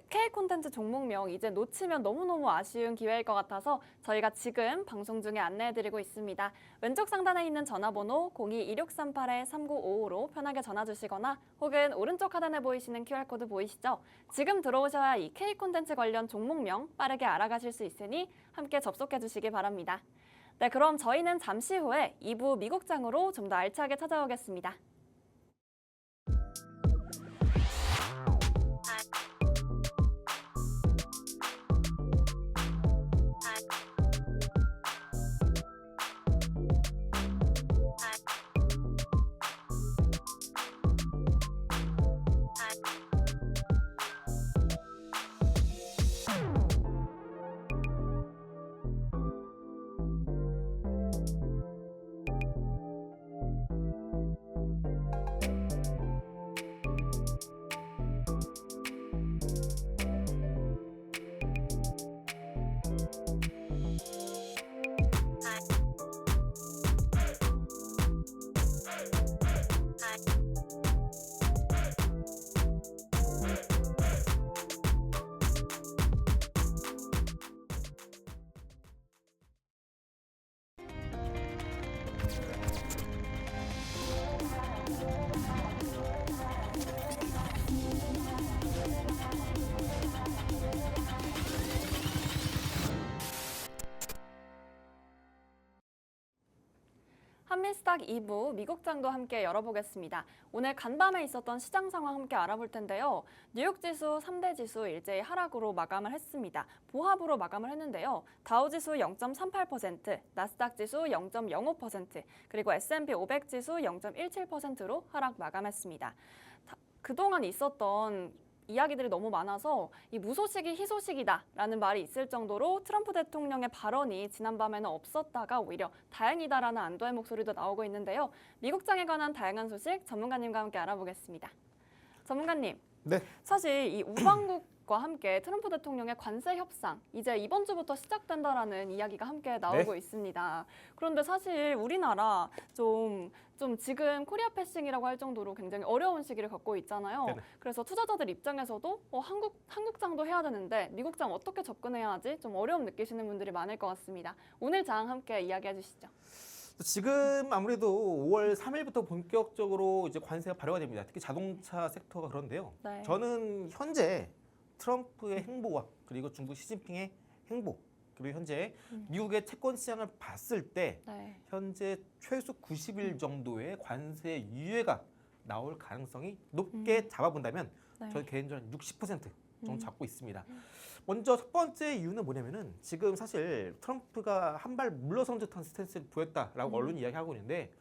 K 콘텐츠 종목명 이제 놓치면 너무너무 아쉬운 기회일 것 같아서 저희가 지금 방송 중에 안내해드리고 있습니다. 왼쪽 상단에 있는 전화번호 02-2638-3955로 편하게 전화 주시거나 혹은 오른쪽 하단에 보이시는 QR코드 보이시죠? 지금 들어오셔야 이 K 콘텐츠 관련 종목명 빠르게 알아가실 수 있으니 함께 접속해 주시기 바랍니다. 네, 그럼 저희는 잠시 후에 2부 미국장으로 좀 더 알차게 찾아오겠습니다. 한미스탁 2부 미국장도 함께 열어보겠습니다. 오늘 간밤에 있었던 시장 상황 함께 알아볼 텐데요. 뉴욕 지수 3대 지수 일제히 하락으로 마감을 했습니다. 보합으로 마감을 했는데요. 다우지수 0.38%, 나스닥 지수 0.05%, 그리고 S&P 500 지수 0.17%로 하락 마감했습니다. 그동안 있었던 이야기들이 너무 많아서 이 무소식이 희소식이다라는 말이 있을 정도로 트럼프 대통령의 발언이 지난밤에는 없었다가 오히려 다행이다라는 안도의 목소리도 나오고 있는데요. 미국장에 관한 다양한 소식 전문가님과 함께 알아보겠습니다. 전문가님, 네. 사실 이 우방국과 함께 트럼프 대통령의 관세 협상 이제 이번 주부터 시작된다라는 이야기가 함께 나오고 있습니다. 그런데 사실 우리나라 좀 지금 코리아 패싱이라고 할 정도로 굉장히 어려운 시기를 겪고 있잖아요. 네네. 그래서 투자자들 입장에서도 한국장도 해야 되는데 미국장 어떻게 접근해야 하지? 좀 어려움 느끼시는 분들이 많을 것 같습니다. 오늘 장 함께 이야기해 주시죠. 지금 아무래도 5월 3일부터 본격적으로 이제 관세가 발효가 됩니다. 특히 자동차 섹터가 그런데요. 네. 저는 현재 트럼프의 행보와 그리고 중국 시진핑의 행보 그리고 현재 미국의 채권 시장을 봤을 때 네. 현재 최소 90일 정도의 관세 유예가 나올 가능성이 높게 잡아본다면 네. 저는 개인적으로 60% 정도 잡고 있습니다. 먼저 첫 번째 이유는 뭐냐면은 지금 사실 트럼프가 한 발 물러선 듯한 스탠스를 보였다라고 언론이 이야기하고 있는데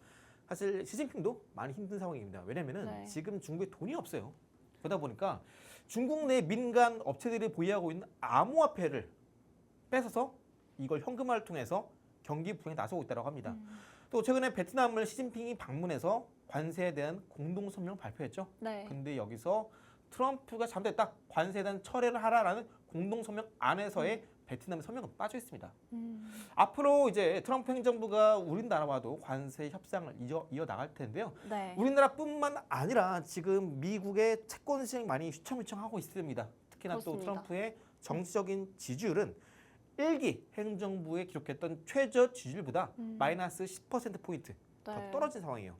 사실 시진핑도 많이 힘든 상황입니다. 왜냐면은 네. 지금 중국에 돈이 없어요. 그러다 보니까 중국 내 민간 업체들이 보유하고 있는 암호화폐를 뺏어서 이걸 현금화를 통해서 경기 부양에 나서고 있다고 합니다. 또 최근에 베트남을 시진핑이 방문해서 관세에 대한 공동 성명을 발표했죠. 네. 근데 여기서 트럼프가 잘못됐다, 관세에 대한 철회를 하라라는 공동 성명 안에서의 베트남의 성명은 빠져 있습니다. 앞으로 이제 트럼프 행정부가 우리나라와도 관세 협상을 이어 나갈 텐데요. 네. 우리나라뿐만 아니라 지금 미국의 채권 시장이 많이 휘청휘청하고 있습니다. 특히나 그렇습니다. 또 트럼프의 정치적인 지지율은 1기 행정부에 기록했던 최저 지지율보다 마이너스 10%포인트 더 네. 떨어진 상황이에요.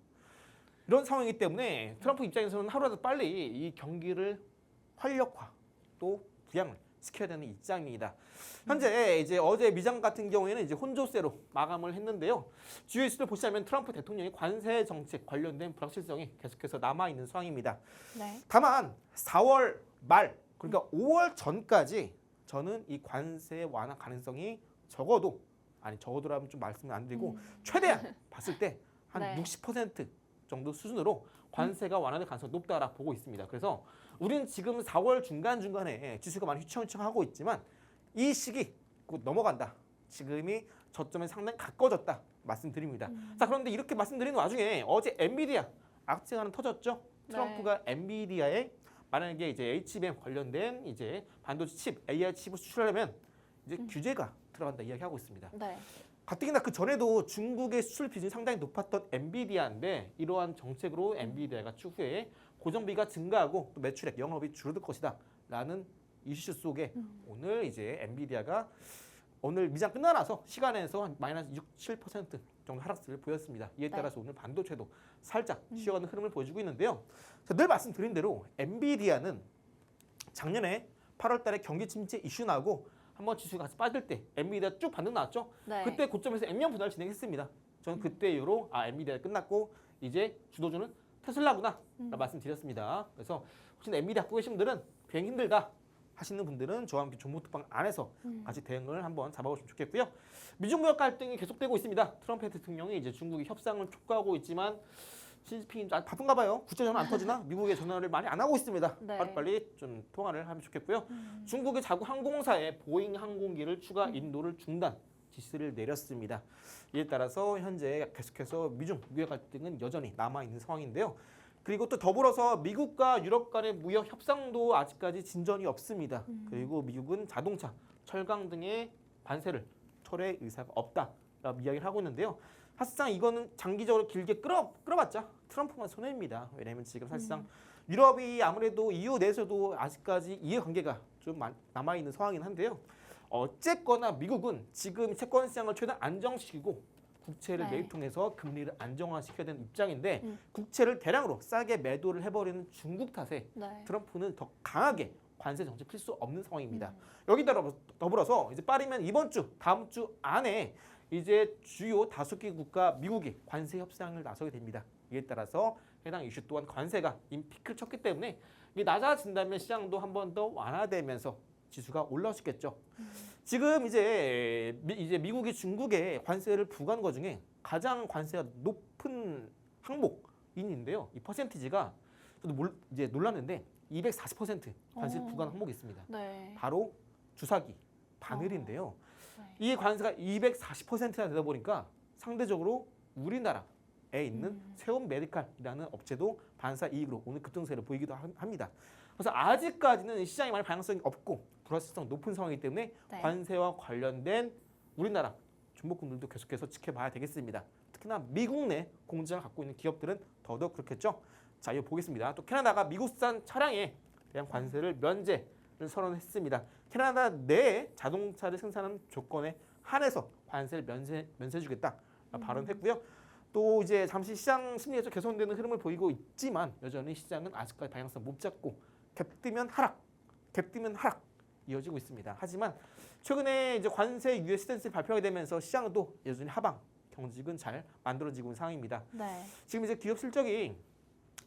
이런 상황이기 때문에 트럼프 입장에서는 하루라도 빨리 이 경기를 활력화 또 부양을 시켜야 되는 입장입니다. 현재 이제 어제 미장 같은 경우에는 이제 혼조세로 마감을 했는데요. 주요 이슈를 보시자면 트럼프 대통령의 관세 정책 관련된 불확실성이 계속해서 남아 있는 상황입니다. 네. 다만 4월 말 그러니까 5월 전까지 저는 이 관세 완화 가능성이 적어도라면 좀 말씀을 안 드리고 최대한 봤을 때 한 네. 60% 정도 수준으로 관세가 완화될 가능성이 높다라 보고 있습니다. 그래서 우리는 지금 4월 중간중간에 지수가 많이 휘청휘청하고 있지만 이 시기 곧 넘어간다. 지금이 저점에 상당히 가까워졌다 말씀드립니다. 자, 그런데 이렇게 말씀드리는 와중에 어제 엔비디아 악재가 하나 터졌죠. 트럼프가 엔비디아에 만약에 이제 HBM 관련된 이제 반도체 칩, AI 칩을 수출하려면 이제 규제가 들어간다 이야기하고 있습니다. 네. 가뜩이나 그 전에도 중국의 수출 비중이 상당히 높았던 엔비디아인데 이러한 정책으로 엔비디아가 추후에 고정비가 증가하고 또 매출액, 영업이 줄어들 것이다 라는 이슈 속에 오늘 이제 엔비디아가 오늘 미장 끝나서 시간에서 한 마이너스 6, 7% 정도 하락세를 보였습니다. 이에 따라서 오늘 반도체도 살짝 쉬어가는 흐름을 보여주고 있는데요. 자, 늘 말씀드린 대로 엔비디아는 작년에 8월 달에 경기 침체 이슈 나고 한번 지수가 같이 빠질 때 엔비디아 쭉 반등 나왔죠. 네. 그때 고점에서 액면 분할을 진행했습니다. 저는 그때 이후로 엔비디아 끝났고 이제 주도주는 테슬라구나 라고 말씀드렸습니다. 그래서 혹시 엔비디아 갖고 계신 분들은 비행 힘들다 하시는 분들은 저와 함께 종목특방 안에서 같이 대응을 한번 잡아보시면 좋겠고요. 미중 무역 갈등이 계속되고 있습니다. 트럼프 대통령이 이제 중국이 협상을 촉구하고 있지만 시진핑이 아주 바쁜가 봐요. 국제 전화 안 터지나? 미국에 전화를 많이 안 하고 있습니다. 네. 빨리빨리 좀 통화를 하면 좋겠고요. 중국의 자국 항공사에 보잉 항공기를 추가 인도를 중단 지시를 내렸습니다. 이에 따라서 현재 계속해서 미중 무역 갈등은 여전히 남아 있는 상황인데요. 그리고 또 더불어서 미국과 유럽 간의 무역 협상도 아직까지 진전이 없습니다. 그리고 미국은 자동차, 철강 등의 관세를 철회할 의사가 없다라고 이야기를 하고 있는데요. 사실상 이거는 장기적으로 길게 끌어봤자 트럼프만 손해입니다. 왜냐하면 지금 사실상 유럽이 아무래도 EU 내에서도 아직까지 이해관계가 좀 남아있는 상황이긴 한데요. 어쨌거나 미국은 지금 채권 시장을 최대한 안정시키고 국채를 네. 매입통해서 금리를 안정화시켜야 되는 입장인데 국채를 대량으로 싸게 매도를 해버리는 중국 탓에 네. 트럼프는 더 강하게 관세 정책 필 수 없는 상황입니다. 여기 더불어서 이제 빠르면 이번 주, 다음 주 안에 이제 주요 다수개 국가 미국이 관세 협상을 나서게 됩니다. 이에 따라서 해당 이슈 또한 관세가 이미 피크를 쳤기 때문에 이게 낮아진다면 시장도 한 번 더 완화되면서 지수가 올라올 수 있겠죠. 지금 이제 미국이 중국에 관세를 부과한 것 중에 가장 관세가 높은 항목인데요. 이 퍼센티지가 저도 이제 놀랐는데 240% 관세를 부과한 항목이 있습니다. 네. 바로 주사기, 바늘인데요. 네. 이 관세가 240%나 되다 보니까 상대적으로 우리나라에 있는 세움 메디칼이라는 업체도 반사 이익으로 오늘 급등세를 보이기도 합니다. 그래서 아직까지는 시장에 많이 방향성이 없고 불확실성 높은 상황이기 때문에 네. 관세와 관련된 우리나라 종목군들도 계속해서 지켜봐야 되겠습니다. 특히나 미국 내 공장을 갖고 있는 기업들은 더더욱 그렇겠죠. 자, 이거 보겠습니다. 또 캐나다가 미국산 차량에 대한 관세를 면제를 선언했습니다. 캐나다 내 자동차를 생산하는 조건에 한해서 관세를 면세해주겠다 발언했고요. 또 이제 잠시 시장 심리가 좀 개선되는 흐름을 보이고 있지만 여전히 시장은 아직까지 방향성 못 잡고 갭 뜨면 하락 이어지고 있습니다. 하지만 최근에 이제 관세 유예 스탠스 발표가 되면서 시장도 여전히 하방 경직은 잘 만들어지고 있는 상황입니다. 네. 지금 이제 기업 실적이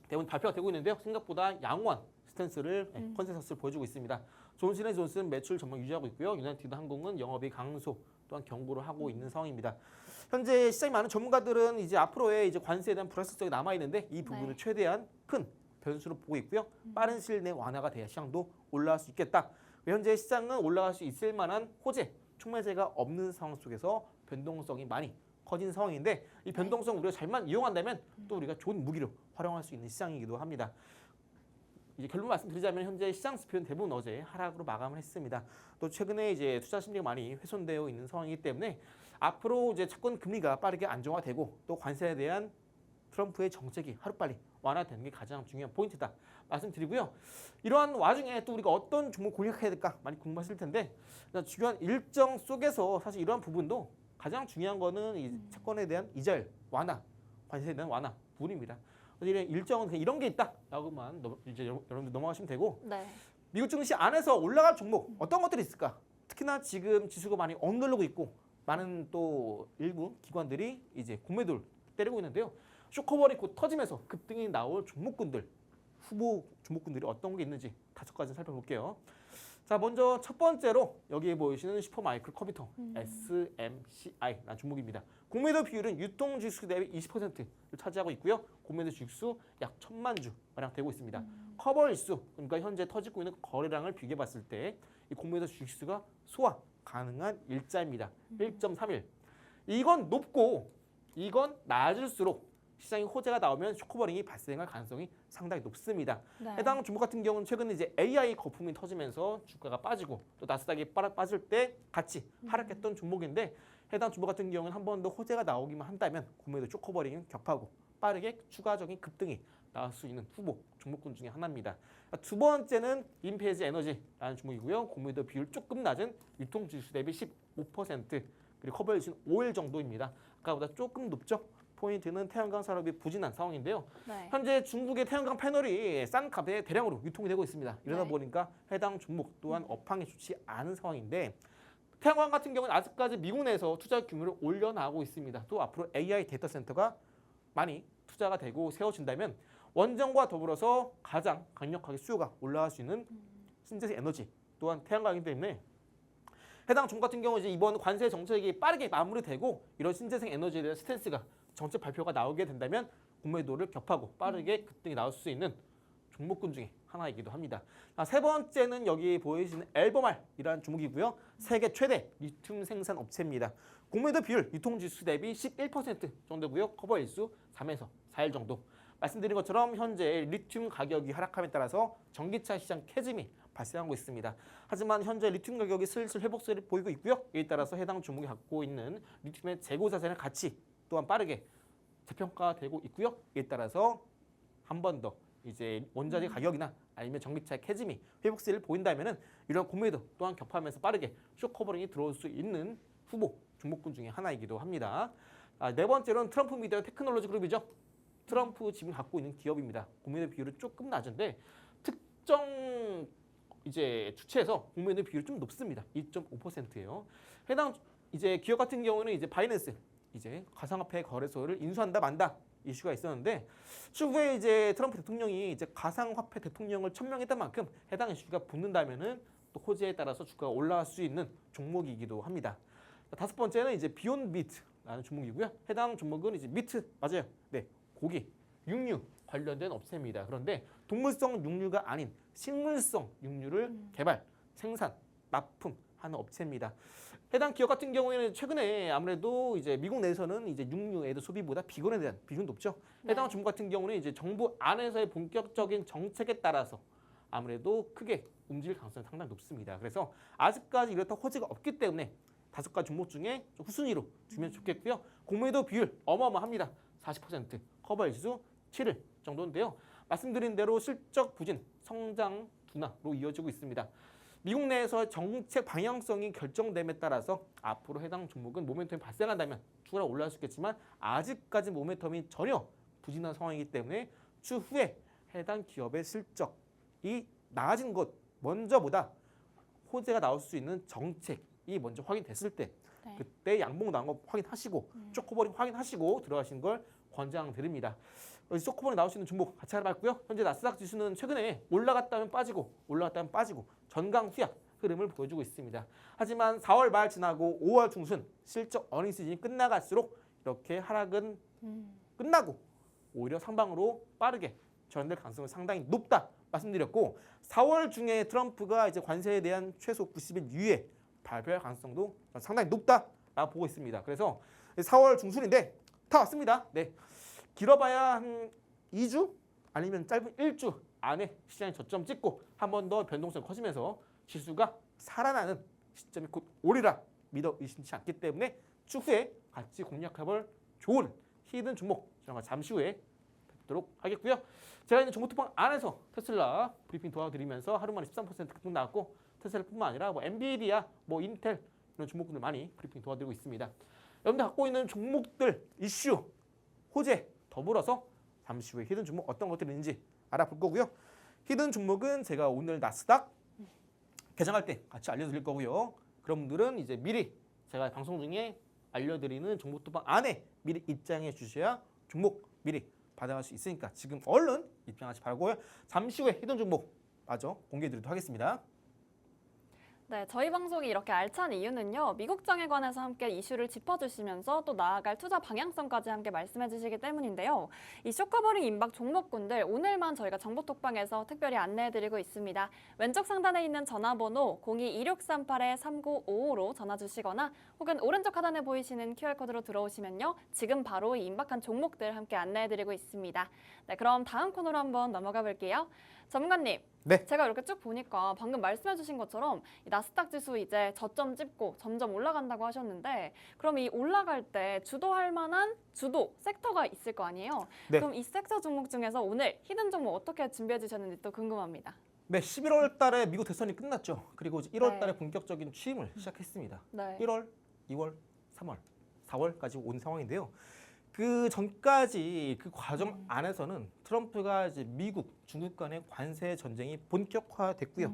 대부분 발표가 되고 있는데요. 생각보다 양호한 스탠스를 컨센서스를 보여주고 있습니다. 존슨앤존슨 매출 전망 유지하고 있고요. 유나이티드 항공은 영업이 강소 또한 경고를 하고 있는 상황입니다. 현재 시장이 많은 전문가들은 이제 앞으로의 이제 관세에 대한 불확실성이 남아 있는데 이 부분을 네. 최대한 큰 변수로 보고 있고요. 빠른 시일 내 완화가 돼야 시장도 올라갈 수 있겠다. 현재 시장은 올라갈 수 있을 만한 호재, 촉매제가 없는 상황 속에서 변동성이 많이 커진 상황인데 이 변동성 우리가 잘만 이용한다면 또 우리가 좋은 무기로 활용할 수 있는 시장이기도 합니다. 이제 결론 말씀드리자면 현재 시장 지표는 대부분 어제 하락으로 마감을 했습니다. 또 최근에 이제 투자 심리가 많이 훼손되어 있는 상황이기 때문에 앞으로 이제 채권 금리가 빠르게 안정화되고 또 관세에 대한 트럼프의 정책이 하루빨리 완화되는 게 가장 중요한 포인트다 말씀드리고요. 이러한 와중에 또 우리가 어떤 종목 공략해야 될까 많이 궁금하실 텐데 중요한 일정 속에서 사실 이러한 부분도 가장 중요한 거는 이 채권에 대한 이자율 완화, 관세에 대한 완화 부분입니다. 이런 일정은 그냥 이런 게 있다라고만 이제 여러분들 넘어가시면 되고 네. 미국 증시 안에서 올라갈 종목 어떤 것들이 있을까? 특히나 지금 지수가 많이 억누르고 있고 많은 또 일부 기관들이 이제 공매도를 때리고 있는데요. 쇼커볼이 곧 터지면서 급등이 나올 종목군들 후보 종목군들이 어떤 게 있는지 5가지 살펴볼게요. 자, 먼저 첫 번째로 여기에 보이시는 슈퍼마이크로 컴퓨터 SMCI라는 종목입니다. 공매도 비율은 유통지수 대비 20%를 차지하고 있고요. 공매도 주식수 약 1,000만 주가량 되고 있습니다. 커버일수, 그러니까 현재 터지고 있는 거래량을 비교해봤을 때 이 공매도 주식수가 소화 가능한 일자입니다. 1.31. 이건 높고 이건 낮을수록 시장에 호재가 나오면 쇼크버링이 발생할 가능성이 상당히 높습니다. 네. 해당 종목 같은 경우는 최근에 이제 AI 거품이 터지면서 주가가 빠지고 또 나스닥이 빠질 때 같이 하락했던 종목인데 해당 종목 같은 경우는 한 번 더 호재가 나오기만 한다면 공매도 쇼크버링은 격하고 빠르게 추가적인 급등이 나올 수 있는 후보 종목군 중에 하나입니다. 두 번째는 인페이지 에너지라는 종목이고요. 공매도 비율 조금 낮은 유통지수 대비 15% 그리고 커버일수는 5일 정도입니다. 아까보다 조금 높죠. 포인트는 태양광 산업이 부진한 상황인데요. 네. 현재 중국의 태양광 패널이 싼 값에 대량으로 유통이 되고 있습니다. 이러다 네. 보니까 해당 종목 또한 업황이 좋지 않은 상황인데 태양광 같은 경우는 아직까지 미국 내에서 투자 규모를 올려나가고 있습니다. 또 앞으로 AI 데이터 센터가 많이 투자가 되고 세워진다면 원전과 더불어서 가장 강력하게 수요가 올라갈 수 있는 신재생 에너지 또한 태양광이기 때문에 해당 종목 같은 경우 이제 이번 관세 정책이 빠르게 마무리되고 이런 신재생 에너지에 대한 스탠스가 정책 발표가 나오게 된다면 공매도를 격하고 빠르게 급등이 나올 수 있는 종목군 중에 하나이기도 합니다. 세 번째는 여기 보이시는 엘버말이라는 종목이고요. 세계 최대 리튬 생산 업체입니다. 공매도 비율 유통지수 대비 11% 정도고요. 커버일수 3에서 4일 정도. 말씀드린 것처럼 현재 리튬 가격이 하락함에 따라서 전기차 시장 캐즘이 발생하고 있습니다. 하지만 현재 리튬 가격이 슬슬 회복세를 보이고 있고요. 이에 따라서 해당 종목이 갖고 있는 리튬의 재고 자산의 가치 또한 빠르게 재평가되고 있고요. 이에 따라서 한 번 더 이제 원자재 가격이나 아니면 전기차의 캐즘이 회복세를 보인다면은 이런 공매도 또한 격파하면서 빠르게 쇼커버링이 들어올 수 있는 후보 종목군 중에 하나이기도 합니다. 네 번째로는 트럼프 미디어 테크놀로지 그룹이죠. 트럼프 지분 갖고 있는 기업입니다. 공매도 비율은 조금 낮은데 특정 이제 주체에서 공매도 비율이 좀 높습니다. 2.5%예요. 해당 이제 기업 같은 경우는 이제 바이낸스 이제 가상화폐 거래소를 인수한다 만다 이슈가 있었는데 추후에 이제 트럼프 대통령이 이제 가상화폐 대통령을 천명했던 만큼 해당 이슈가 붙는다면은 또 호재에 따라서 주가가 올라갈 수 있는 종목이기도 합니다. 다섯 번째는 이제 비욘드 미트라는 종목이고요. 해당 종목은 이제 미트 맞아요. 네, 고기, 육류 관련된 업체입니다. 그런데 동물성 육류가 아닌 식물성 육류를 개발, 생산, 납품하는 업체입니다. 해당 기업 같은 경우에는 최근에 아무래도 이제 미국 내에서는 이제 육류의 소비보다 비건에 대한 비중이 높죠. 해당 종목 같은 경우는 이제 정부 안에서의 본격적인 정책에 따라서 아무래도 크게 움직일 가능성이 상당히 높습니다. 그래서 아직까지 이렇다 호재가 없기 때문에 5가지 종목 중에 좀 후순위로 두면 좋겠고요. 공매도 비율 어마어마합니다. 40%, 커버일수 7일 정도인데요. 말씀드린 대로 실적 부진, 성장 둔화로 이어지고 있습니다. 미국 내에서 정책 방향성이 결정됨에 따라서 앞으로 해당 종목은 모멘텀이 발생한다면 추가로 올라갈 수 있겠지만 아직까지 모멘텀이 전혀 부진한 상황이기 때문에 추후에 해당 기업의 실적이 나아진 것 먼저보다 호재가 나올 수 있는 정책이 먼저 확인됐을 때 네. 그때 양봉 나온 거 확인하시고 쇼커버링 확인하시고 들어가신 걸 권장드립니다. 쇼커버링 나올 수 있는 종목 같이 알아봤고요. 현재 나스닥 지수는 최근에 올라갔다면 빠지고 올라갔다면 빠지고 전강 후약 흐름을 보여주고 있습니다. 하지만 4월 말 지나고 5월 중순 실적 어닝 시즌이 끝나갈수록 이렇게 하락은 끝나고 오히려 상방으로 빠르게 전환될 가능성이 상당히 높다 말씀드렸고 4월 중에 트럼프가 이제 관세에 대한 최소 90일 이후에 발표할 가능성도 상당히 높다라고 보고 있습니다. 그래서 4월 중순인데 다 왔습니다. 네, 길어봐야 한 2주 아니면 짧은 1주 안에 시장이 저점 찍고 한 번 더 변동성이 커지면서 지수가 살아나는 시점이 곧 오리라 믿어 의심치 않기 때문에 추후에 같이 공략해볼 좋은 히든 종목 저희가 잠시 후에 뵙도록 하겠고요. 제가 있는 정보톡방 안에서 테슬라 브리핑 도와드리면서 하루 만에 13% 급등 나왔고 테슬라뿐만 아니라 뭐 엔비디아, 뭐 인텔 이런 종목들 많이 브리핑 도와드리고 있습니다. 여러분들 갖고 있는 종목들 이슈, 호재 더불어서 잠시 후에 히든 종목 어떤 것들이 있는지 알아볼 거고요. 히든 종목은 제가 오늘 나스닥 개장할 때 같이 알려드릴 거고요. 그런 분들은 이제 미리 제가 방송 중에 알려드리는 정보톡방 안에 미리 입장해 주셔야 종목 미리 받아갈 수 있으니까 지금 얼른 입장하시 바라고요. 잠시 후에 히든 종목 마저 공개해드리도록 하겠습니다. 네, 저희 방송이 이렇게 알찬 이유는요. 미국장에 관해서 함께 이슈를 짚어주시면서 또 나아갈 투자 방향성까지 함께 말씀해 주시기 때문인데요. 이 쇼커버링 임박 종목군들 오늘만 저희가 정보톡방에서 특별히 안내해드리고 있습니다. 왼쪽 상단에 있는 전화번호 02-2638-3955로 전화 주시거나 혹은 오른쪽 하단에 보이시는 QR코드로 들어오시면요. 지금 바로 이 임박한 종목들 함께 안내해드리고 있습니다. 네, 그럼 다음 코너로 한번 넘어가 볼게요. 전문가님. 네. 제가 이렇게 쭉 보니까 방금 말씀해 주신 것처럼 이 나스닥 지수 이제 저점 찍고 점점 올라간다고 하셨는데 그럼 이 올라갈 때 주도할 만한 주도 섹터가 있을 거 아니에요? 네. 그럼 이 섹터 종목 중에서 오늘 히든 종목 어떻게 준비해 주셨는지 또 궁금합니다. 네, 11월 달에 미국 대선이 끝났죠. 그리고 이제 1월 네. 달에 본격적인 취임을 시작했습니다. 네. 1월, 2월, 3월, 4월까지 온 상황인데요. 그 전까지 그 과정 안에서는 트럼프가 이제 미국, 중국 간의 관세 전쟁이 본격화됐고요.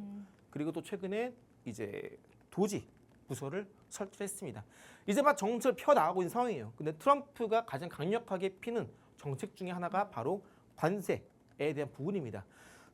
그리고 또 최근에 이제 도지 부서를 설치했습니다. 이제 막 정책을 펴나가고 있는 상황이에요. 근데 트럼프가 가장 강력하게 피는 정책 중에 하나가 바로 관세에 대한 부분입니다.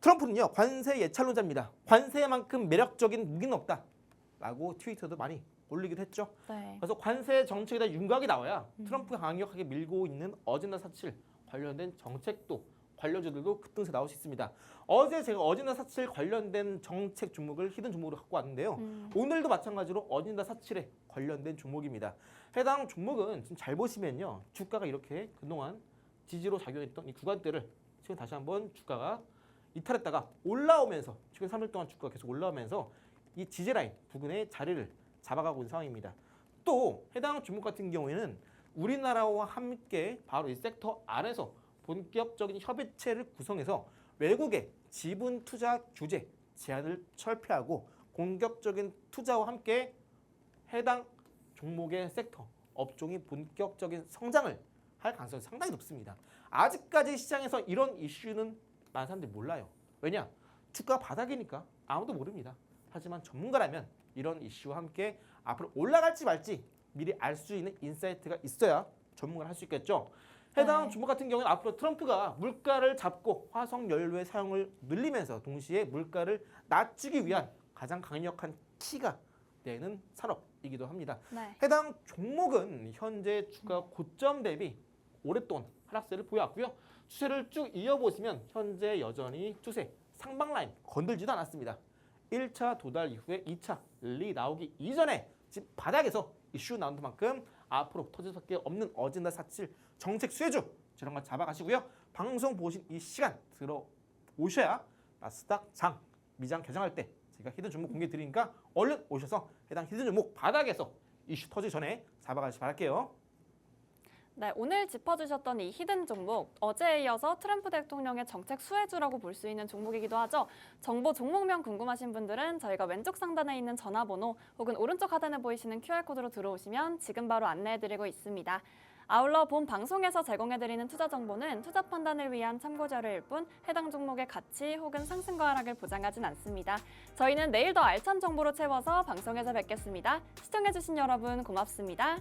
트럼프는요, 관세 예찰론자입니다. 관세만큼 매력적인 무기는 없다라고 트위터도 많이 올리기도 했죠. 네. 그래서 관세 정책에 대한 윤곽이 나와야 트럼프가 강력하게 밀고 있는 어젠다 47 관련된 정책도 관련주들도 급등세 나올 수 있습니다. 어제 제가 어젠다 47 관련된 정책 종목을 히든 종목으로 갖고 왔는데요. 오늘도 마찬가지로 어젠다 47에 관련된 종목입니다. 해당 종목은 지금 잘 보시면요. 주가가 이렇게 그동안 지지로 작용했던 이 구간대를 지금 다시 한번 주가가 이탈했다가 올라오면서 최근 3일 동안 주가가 계속 올라오면서 이 지지 라인 부근에 자리를 잡아가고 있는 상황입니다. 또 해당 종목 같은 경우에는 우리나라와 함께 바로 이 섹터 안에서 본격적인 협의체를 구성해서 외국의 지분 투자 규제 제한을 철폐하고 공격적인 투자와 함께 해당 종목의 섹터 업종이 본격적인 성장을 할 가능성이 상당히 높습니다. 아직까지 시장에서 이런 이슈는 많은 사람들이 몰라요. 왜냐? 주가 바닥이니까 아무도 모릅니다. 하지만 전문가라면 이런 이슈와 함께 앞으로 올라갈지 말지 미리 알 수 있는 인사이트가 있어야 전문가를 할 수 있겠죠. 해당 종목 같은 경우는 앞으로 트럼프가 물가를 잡고 화석 연료의 사용을 늘리면서 동시에 물가를 낮추기 위한 가장 강력한 키가 되는 산업이기도 합니다. 네. 해당 종목은 현재 주가 고점 대비 오랫동안 하락세를 보여왔고요. 추세를 쭉 이어보시면 현재 여전히 추세 상방 라인 건들지도 않았습니다. 1차 도달 이후에 2차 리 나오기 이전에 지금 바닥에서 이슈 나오는 만큼 앞으로 터질 수밖에 없는 어젠다 47 정책 수혜주 저런 거 잡아가시고요. 방송 보신 이 시간 들어오셔야 나스닥 장 미장 개장할 때 제가 히든 종목 공개 드리니까 얼른 오셔서 해당 히든 종목 바닥에서 이슈 터지기 전에 잡아가시기 바랄게요. 네, 오늘 짚어주셨던 이 히든 종목, 어제에 이어서 트럼프 대통령의 정책 수혜주라고 볼 수 있는 종목이기도 하죠. 정보 종목명 궁금하신 분들은 저희가 왼쪽 상단에 있는 전화번호 혹은 오른쪽 하단에 보이시는 QR코드로 들어오시면 지금 바로 안내해드리고 있습니다. 아울러 본 방송에서 제공해드리는 투자 정보는 투자 판단을 위한 참고 자료일 뿐 해당 종목의 가치 혹은 상승과 하락을 보장하진 않습니다. 저희는 내일 더 알찬 정보로 채워서 방송에서 뵙겠습니다. 시청해주신 여러분 고맙습니다.